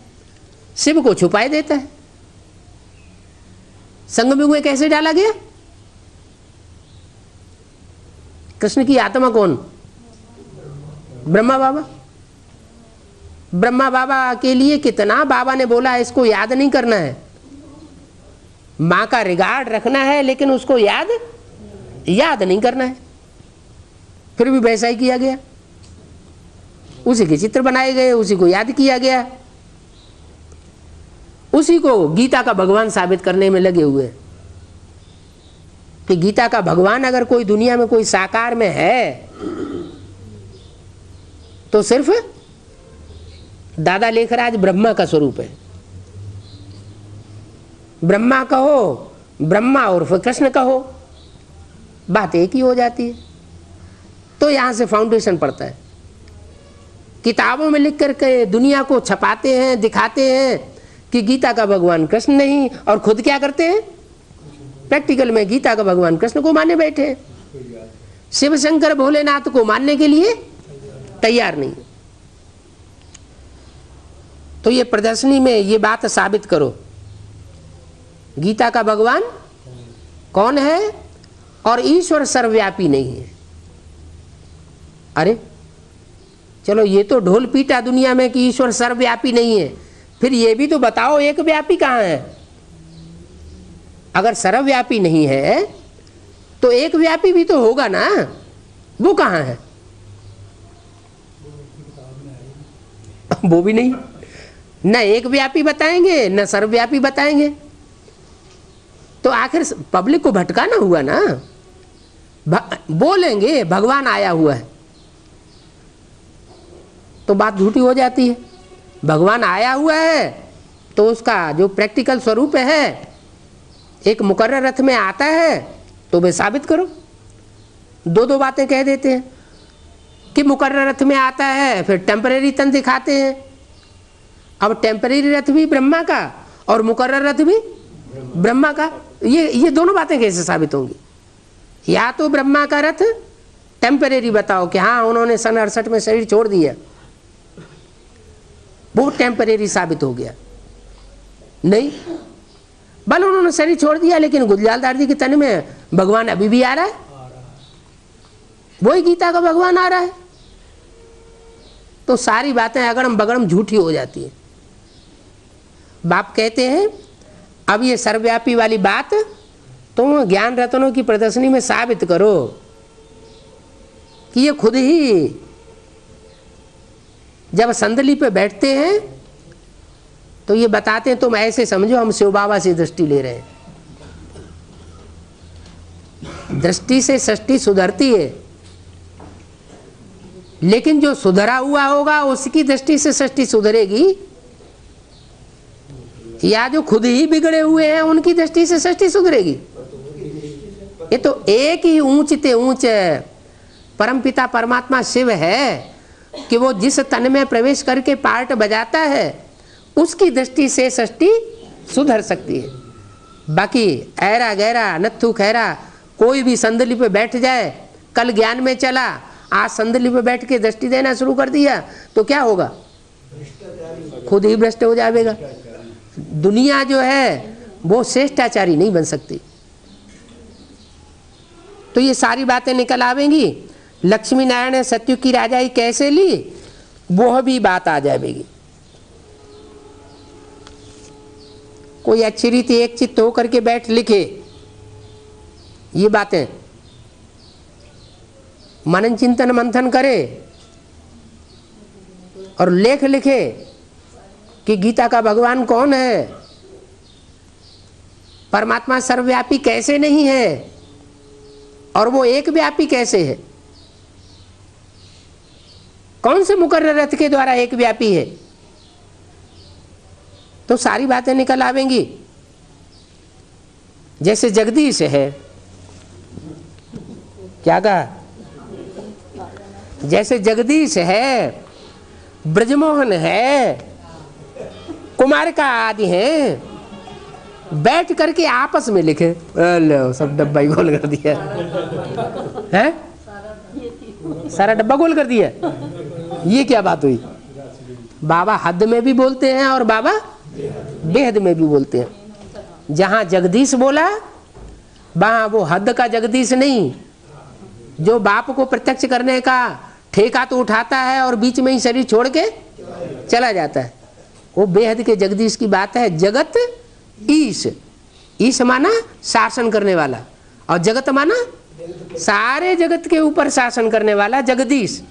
शिव को छुपाए देता है। संगम में कैसे डाला गया? कृष्ण की आत्मा कौन? ब्रह्मा बाबा। ब्रह्मा बाबा के लिए कितना बाबा ने बोला इसको याद नहीं करना है, मां का रिगार्ड रखना है, लेकिन उसको याद नहीं करना है। फिर भी वैसा ही किया गया, उसी के चित्र बनाए गए, उसी को याद किया गया, उसी को गीता का भगवान साबित करने में लगे हुए कि गीता का भगवान अगर कोई दुनिया में कोई साकार में है तो सिर्फ दादा लेखराज ब्रह्मा का स्वरूप है। ब्रह्मा कहो, ब्रह्मा और कृष्ण कहो, बात एक ही हो जाती है। तो यहां से फाउंडेशन पड़ता है। किताबों में लिख करके दुनिया को छपाते हैं, दिखाते हैं कि गीता का भगवान कृष्ण नहीं, और खुद क्या करते हैं? प्रैक्टिकल में गीता का भगवान कृष्ण को मानने बैठे हैं, शिव शंकर भोलेनाथ को मानने के लिए तैयार नहीं। तो ये प्रदर्शनी में ये बात साबित करो, गीता का भगवान कौन है और ईश्वर सर्वव्यापी नहीं है। अरे चलो ये तो ढोल पीटा दुनिया में कि ईश्वर सर्वव्यापी नहीं है, फिर ये भी तो बताओ एक व्यापी कहां है? अगर सर्वव्यापी नहीं है तो एक व्यापी भी तो होगा ना, वो कहां है? वो भी नहीं, न एक व्यापी बताएंगे न सर्वव्यापी बताएंगे, तो आखिर पब्लिक को भटकाना हुआ ना। बोलेंगे भगवान आया हुआ है तो बात झूठी हो जाती है। भगवान आया हुआ है तो उसका जो प्रैक्टिकल स्वरूप है एक मुकर्रर अर्थ में आता है तो वे साबित करो। दो दो बातें कह देते हैं कि मुकर्रर अर्थ में आता है, फिर टेम्परेरी तन दिखाते हैं। अब टेम्परेरी रथ भी ब्रह्मा का और मुकर्रर रथ भी ब्रह्मा का, ये दोनों बातें कैसे साबित होंगी? या तो ब्रह्मा का रथ टेम्परेरी बताओ कि हाँ उन्होंने सन 68 में शरीर छोड़ दिया, वो टेम्परेरी साबित हो गया। नहीं, बल उन्होंने शरीर छोड़ दिया लेकिन गुजरालदार जी के तन में भगवान अभी भी आ रहा है, वही गीता का भगवान आ रहा है। तो सारी बातें अगड़म बगड़म झूठी हो जाती है। बाप कहते हैं अब ये सर्वव्यापी वाली बात तुम ज्ञान रत्नों की प्रदर्शनी में साबित करो कि ये खुद ही जब संदली पे बैठते हैं तो ये बताते हैं तुम ऐसे समझो हम शिव बाबा से दृष्टि ले रहे हैं। दृष्टि से सृष्टि सुधरती है, लेकिन जो सुधरा हुआ होगा उसकी दृष्टि से सृष्टि सुधरेगी, या जो खुद ही बिगड़े हुए हैं उनकी दृष्टि से सृष्टि सुधरेगी? ये तो एक ही ऊंच ते ऊंच परमपिता परमात्मा शिव है कि वो जिस तन में प्रवेश करके पार्ट बजाता है उसकी दृष्टि से सृष्टि सुधर सकती है। बाकी ऐरा गहरा नत्थु खैरा कोई भी संदली पे बैठ जाए, कल ज्ञान में चला, आज संदली पे बैठ के दृष्टि देना शुरू कर दिया तो क्या होगा? खुद ही भ्रष्ट हो जाएगा। दुनिया जो है वो श्रेष्ठाचारी नहीं बन सकती। तो ये सारी बातें निकल आवेंगी। लक्ष्मी नारायण ने सत्युग की राजाई कैसे ली, वो भी बात आ जाएगी। कोई अच्छी रीति एक चित्त होकर के बैठ लिखे ये बातें, मनन चिंतन मंथन करे और लेख लिखे कि गीता का भगवान कौन है, परमात्मा सर्वव्यापी कैसे नहीं है और वो एक व्यापी कैसे है, कौन से मुकर्रर रथ के द्वारा एक व्यापी है, तो सारी बातें निकल आवेंगी। जैसे जगदीश है, क्या कहा? जैसे जगदीश है, ब्रजमोहन है, कुमार का आदि है, बैठ करके आपस में लिखे। लो सब डब्बा ही गोल कर दिया है, सारा डब्बा गोल कर दिया। ये क्या बात हुई? बाबा हद में भी बोलते हैं और बाबा बेहद में भी बोलते हैं। जहां जगदीश बोला वहां वो हद का जगदीश नहीं, जो बाप को प्रत्यक्ष करने का ठेका तो उठाता है और बीच में ही शरीर छोड़ के चला जाता है, वो बेहद के जगदीश की बात है। जगत ईश, ईश माना शासन करने वाला, और जगत माना सारे जगत के ऊपर शासन करने वाला जगदीश।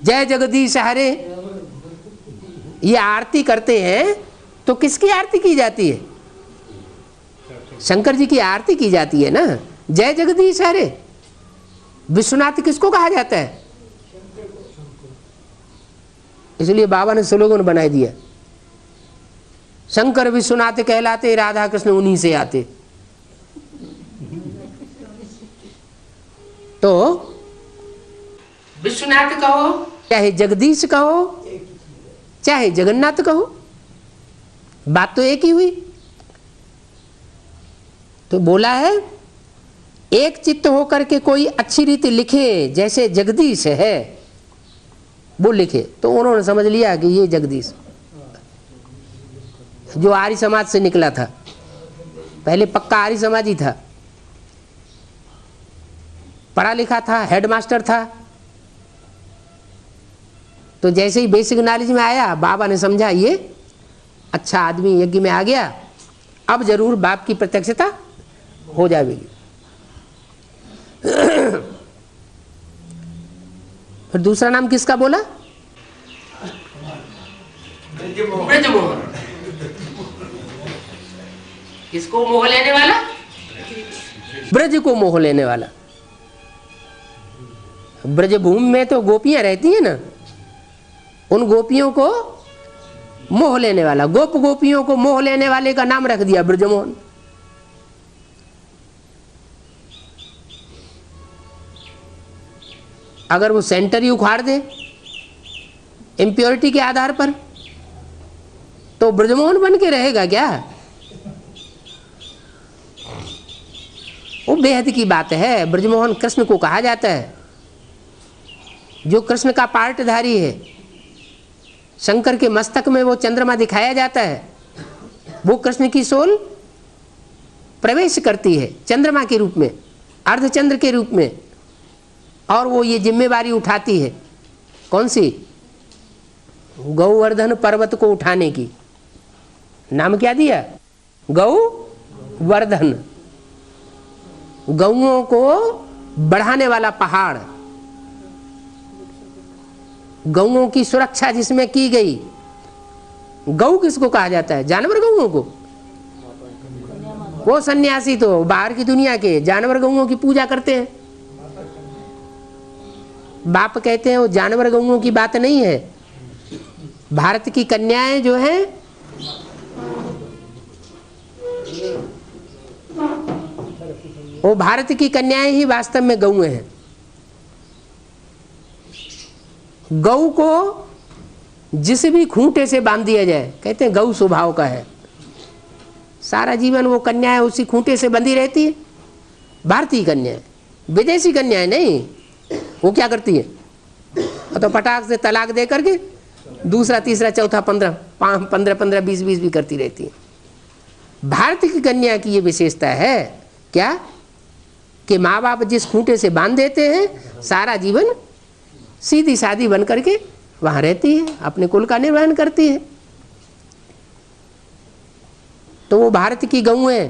जय जगदीश हरे, ये आरती करते हैं तो किसकी आरती की जाती है? शंकर जी की आरती की जाती है ना। जय जगदीश हरे, विश्वनाथ किसको कहा जाता है? इसलिए बाबा ने स्लोगन बना दिया, शंकर विश्वनाथ कहलाते, राधा कृष्ण उन्हीं से आते। तो विश्वनाथ कहो चाहे जगदीश कहो चाहे जगन्नाथ कहो, बात तो एक ही हुई। तो बोला है एक चित्त होकर के कोई अच्छी रीति लिखे, जैसे जगदीश है वो लिखे, तो उन्होंने समझ लिया कि ये जगदीश जो आर्य समाज से निकला था, पहले पक्का आर्य समाजी था, पढ़ा लिखा था, हेडमास्टर था। तो जैसे ही बेसिक नॉलेज में आया, बाबा ने समझा ये अच्छा आदमी यज्ञ में आ गया, अब जरूर बाप की प्रत्यक्षता हो जाएगी। फिर दूसरा नाम किसका बोला? ब्रजमोहन। किसको मोह लेने वाला? ब्रज को मोह लेने वाला। ब्रजभूमि में तो गोपियां रहती हैं ना, उन गोपियों को मोह लेने वाला, गोप गोपियों को मोह लेने वाले का नाम रख दिया ब्रजमोहन। अगर वो सेंटर ही उखाड़ दे इम्प्योरिटी के आधार पर, तो ब्रजमोहन बन के रहेगा क्या? वो बेहद की बात है। ब्रजमोहन कृष्ण को कहा जाता है, जो कृष्ण का पार्टधारी है। शंकर के मस्तक में वो चंद्रमा दिखाया जाता है, वो कृष्ण की सोल प्रवेश करती है चंद्रमा के रूप में, अर्धचंद्र के रूप में, और वो ये जिम्मेवारी उठाती है। कौन सी? गौवर्धन पर्वत को उठाने की। नाम क्या दिया? गौवर्धन, गौओं को बढ़ाने वाला पहाड़, गौओं की सुरक्षा जिसमें की गई। गौ किसको कहा जाता है? जानवर गौओं को। वो सन्यासी तो बाहर की दुनिया के जानवर गौओं की पूजा करते हैं। बाप कहते हैं वो जानवर गौओं की बात नहीं है। भारत की कन्याएं जो हैं वो भारत की कन्याएं ही वास्तव में गौ हैं। गौ को जिस भी खूंटे से बांध दिया जाए, कहते हैं गौ स्वभाव का है, सारा जीवन वो कन्याएं उसी खूंटे से बंधी रहती है। भारतीय कन्याएं, विदेशी कन्याएं नहीं। वो क्या करती है? तो पटाख से तलाक दे करके दूसरा तीसरा चौथा 15 20 भी करती रहती है। भारत की कन्या की ये विशेषता है क्या कि माँ बाप जिस खूंटे से बांध देते हैं, सारा जीवन सीधी सादी बन करके वहाँ रहती है, अपने कुल का निर्वहन करती है। तो वो भारत की गौएं,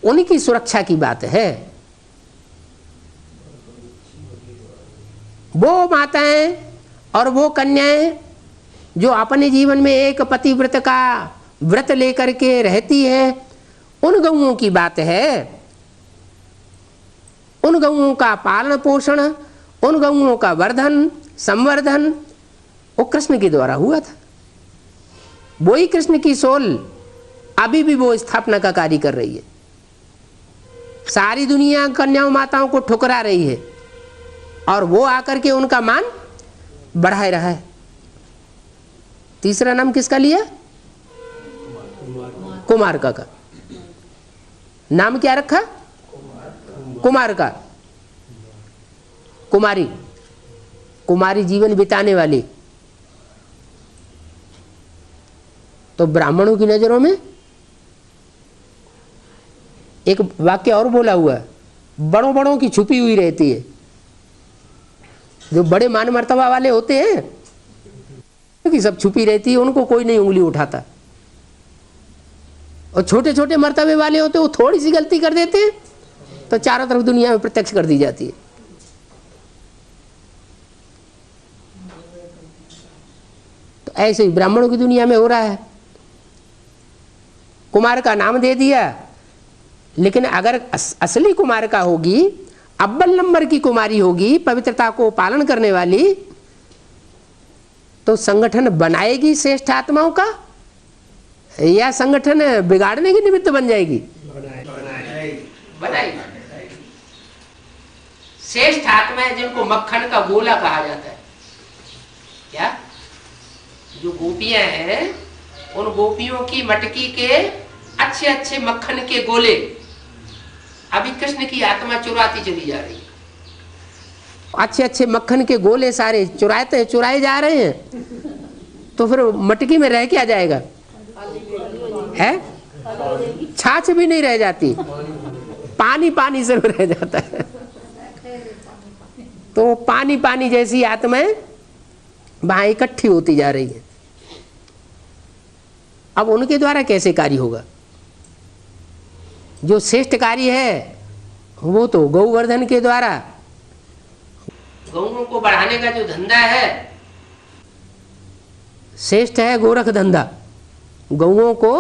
उनकी सुरक्षा की बात है। वो माताएं और वो कन्याएं जो अपने जीवन में एक पतिव्रत का व्रत लेकर के रहती है, उन गौओं की बात है। उन गौओं का पालन पोषण, उन गौओं का वर्धन संवर्धन वो कृष्ण के द्वारा हुआ था। वही कृष्ण की सोल अभी भी वो स्थापना का कार्य कर रही है। सारी दुनिया कन्याओं माताओं को ठुकरा रही है और वो आकर के उनका मान बढ़ाए रहा है। तीसरा नाम किसका लिया? कुमारका का। नाम क्या रखा? कुमारका, कुमारी, कुमारी जीवन बिताने वाली। तो ब्राह्मणों की नजरों में एक वाक्य और बोला हुआ है, बड़ों बड़ों की छुपी हुई रहती है। जो बड़े मान मर्तबा वाले होते हैं कि सब छुपी रहती है, उनको कोई नहीं उंगली उठाता। और छोटे छोटे मर्तबे वाले होते हैं, वो थोड़ी सी गलती कर देते हैं तो चारों तरफ दुनिया में प्रत्यक्ष कर दी जाती है। तो ऐसे ही ब्राह्मणों की दुनिया में हो रहा है। कुमार का नाम दे दिया, लेकिन अगर असली कुमार का होगी, अव्वल नंबर की कुमारी होगी, पवित्रता को पालन करने वाली, तो संगठन बनाएगी श्रेष्ठ आत्माओं का या संगठन बिगाड़ने के निमित्त बन जाएगी? बनाएगी। श्रेष्ठ आत्माएं जिनको मक्खन का गोला कहा जाता है। क्या? जो गोपियां हैं, उन गोपियों की मटकी के अच्छे अच्छे मक्खन के गोले अभी कृष्ण की आत्मा चुराती चली जा रही है। अच्छे अच्छे मक्खन के गोले सारे चुराए जा रहे हैं, तो फिर मटकी में रह क्या जाएगा? है छाछ भी नहीं रह जाती, पानी पानी से रह जाता है। तो पानी पानी जैसी आत्माएं वहां इकट्ठी होती जा रही है। अब उनके द्वारा कैसे कार्य होगा? जो श्रेष्ठ कार्य है वो तो गौवर्धन के द्वारा, गौओं को बढ़ाने का जो धंधा है श्रेष्ठ है, गोरख धंधा, गौओं को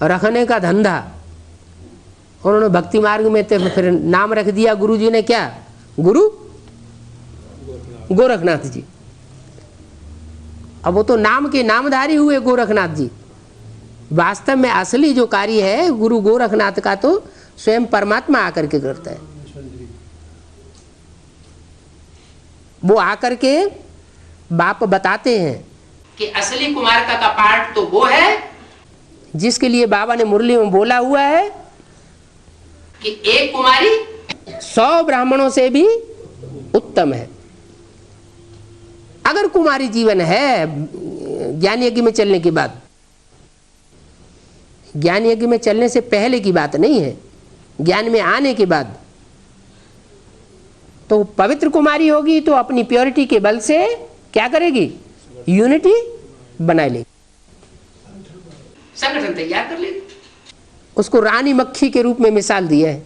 रखने का धंधा। उन्होंने भक्ति मार्ग में तो फिर नाम रख दिया गुरु जी ने, क्या? गुरु गोरखनाथ जी। अब वो तो नाम के नामधारी हुए गोरखनाथ जी, वास्तव में असली जो कार्य है गुरु गोरखनाथ का तो स्वयं परमात्मा आकर के करता है। वो आकर के बाप बताते हैं कि असली कुमारिका का पार्ट तो वो है जिसके लिए बाबा ने मुरली में बोला हुआ है कि एक कुमारी 100 ब्राह्मणों से भी उत्तम है। अगर कुमारी जीवन है ज्ञान यज्ञ में चलने के बाद, ज्ञान यज्ञ में चलने से पहले की बात नहीं है, ज्ञान में आने के बाद, तो पवित्र कुमारी होगी तो अपनी प्योरिटी के बल से क्या करेगी, यूनिटी बना लेगी, संगठन तैयार कर लेगी। उसको रानी मक्खी के रूप में मिसाल दिया है।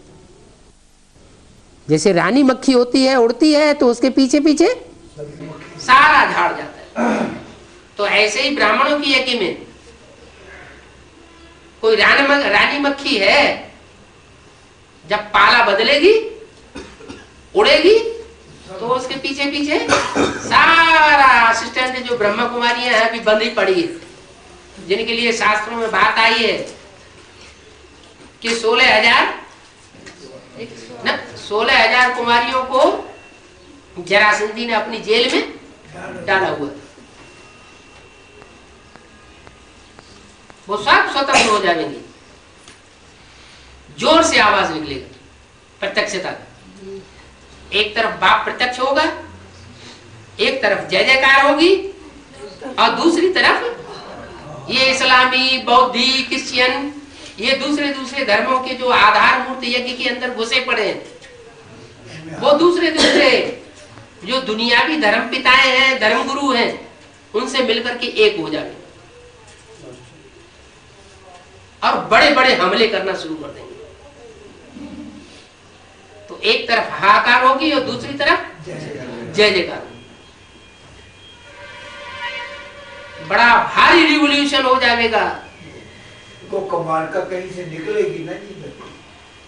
जैसे रानी मक्खी होती है, उड़ती है, तो उसके पीछे पीछे सारा झाड़ जाता है। तो ऐसे ही ब्राह्मणों की यज्ञ में कोई रानी मक्खी है, जब पाला बदलेगी, उड़ेगी, तो उसके पीछे पीछे सारा असिस्टेंट जो ब्रह्मा कुमारियां हैं अभी बंधी पड़ी है, जिनके लिए शास्त्रों में बात आई है कि 16,000 कुमारियों को जरासंधी ने अपनी जेल में डाला हुआ, वो सब स्वतंत्र हो जाएंगे। जोर से आवाज निकलेगा प्रत्यक्षता का। एक तरफ बाप प्रत्यक्ष होगा, एक तरफ जय जयकार होगी, और दूसरी तरफ ये इस्लामी, बौद्धी, क्रिश्चियन, ये दूसरे धर्मों के जो आधार मूर्ति यज्ञ के अंदर घुसे पड़े हैं, वो दूसरे जो दुनियावी धर्म पिताएं हैं, धर्म गुरु हैं, उनसे मिलकर के एक हो जाएंगे और बड़े बड़े हमले करना शुरू कर देंगे। तो एक तरफ हाहाकार होगी और दूसरी तरफ जय जयकार होगी। बड़ा भारी रिवॉल्यूशन हो जाएगा। को कमाल का कहीं से निकलेगी ना जी,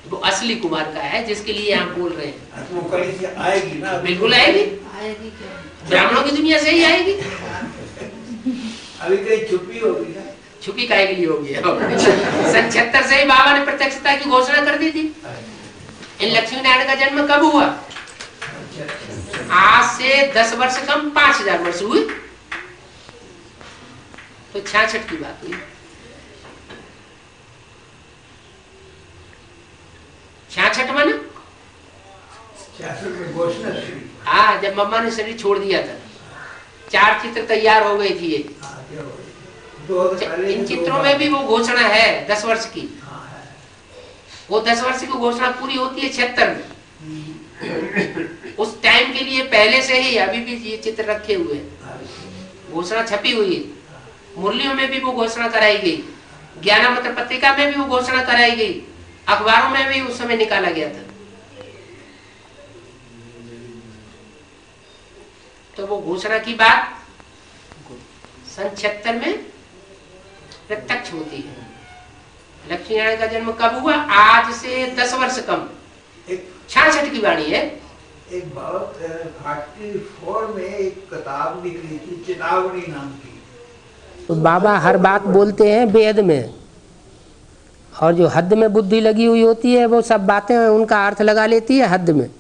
वो असली कुमार का है जिसके लिए आप बोल रहे हैं। वो कहीं से आएगी ना, बिल्कुल आएगी, ब्राह्मणों की दुनिया से ही आएगी। अभी कहीं छुपी होगी ना, छुपी काहे के लिए होगी। सन 76 से ही बाबा ने प्रत्यक्षता की घोषणा कर दी थी। इन लक्ष्मी नारायण का जन्म कब हुआ? आज से 10 वर्ष कम 5000 वर्ष हुए, तो 66 की बात हुई। 66 माना 66 में घोषणा थी। हाँ, जब मम्मा ने शरीर छोड़ दिया था, 4 चित्र तैयार हो गई थी। ये इन चित्रों में भी वो घोषणा है 10 वर्ष की। वो 10 वर्ष की घोषणा पूरी होती है 76 में। उस टाइम के लिए पहले से ही अभी भी ये चित्र रखे हुए हैं, घोषणा छपी हुई है। मुरलियों में भी वो घोषणा कराई गई, ज्ञानामृत पत्रिका में भी वो घोषणा कराई गई, अखबारों में भी उस समय निकाला गया था। तो वो घोषणा की बात सन 76 में प्रत्यक्ष होती है। लक्ष्मी नारायण का जन्म कब हुआ? आज से 10 वर्ष कम, 66 की वाणी है। एक बहुत 44 में एक किताब निकली थी, चेतावनी नाम की। तो बाबा हर बात बोलते हैं वेद में, और जो हद में बुद्धि लगी हुई होती है वो सब बातें उनका अर्थ लगा लेती है हद में।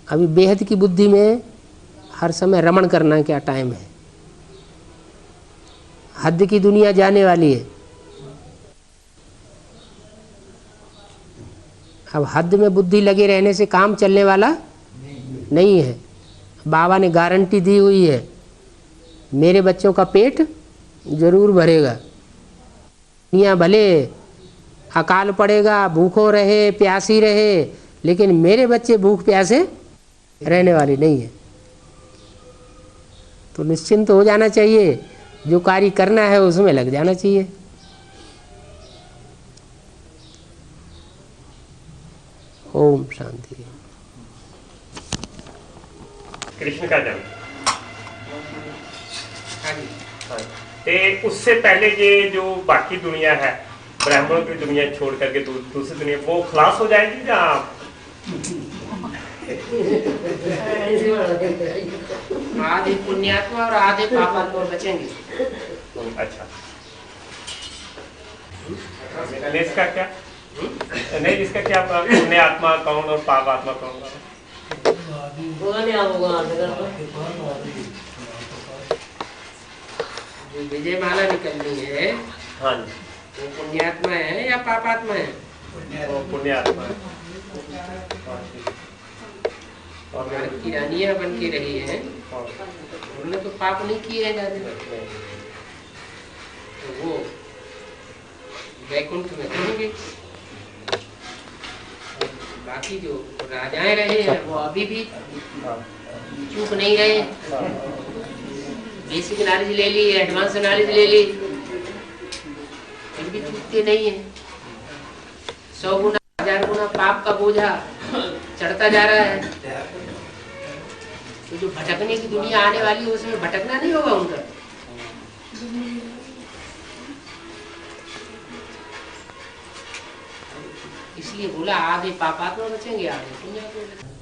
अभी बेहद की बुद्धि में हर समय रमण करना क्या टाइम है। हद की दुनिया जाने वाली है। अब हद में बुद्धि लगे रहने से काम चलने वाला नहीं है। बाबा ने गारंटी दी हुई है, मेरे बच्चों का पेट जरूर भरेगा। दुनिया भले अकाल पड़ेगा, भूखों रहे, प्यासी रहे, लेकिन मेरे बच्चे भूख प्यासे रहने वाले नहीं है। तो निश्चिंत हो जाना चाहिए, जो कार्य करना है उसमें लग जाना चाहिए। ओम शांति। कृष्ण का जन्म, उससे पहले ये जो बाकी दुनिया है, ब्राह्मणों की दुनिया छोड़ करके दूसरी दुनिया, वो खलास हो जाएगी या आधे पुण्यात्मा और आधे पापात्मा बचेंगे। अच्छा, नहीं इसका क्या, नहीं इसका क्या, पुण्य आत्मा कौन और पाप आत्मा कौन? जो विजय माला निकलनी है हाँ जी, वो पुण्यात्मा है या पापात्मा है? वो पुण्य आत्मा है। और भारत की रानियां बन के रही है, उन्होंने तो पाप नहीं किए हैं ज्यादा, तो वो वैकुंठ में रहेंगे। बाकी जो राजाएं रहे हैं वो अभी भी चूक नहीं रहे। बेसिक नॉलेज ले ली, एडवांस नॉलेज ले ली, फिर भी चूकते नहीं है। 100 गुना 1000 गुना पाप का बोझा चढ़ता जा रहा है। तो जो भटकने की दुनिया आने वाली है उसमें भटकना नहीं होगा उनका। इसलिए बोला आधे पापात्मा बचेंगे, आधे पुण्यात्मा बचेंगे।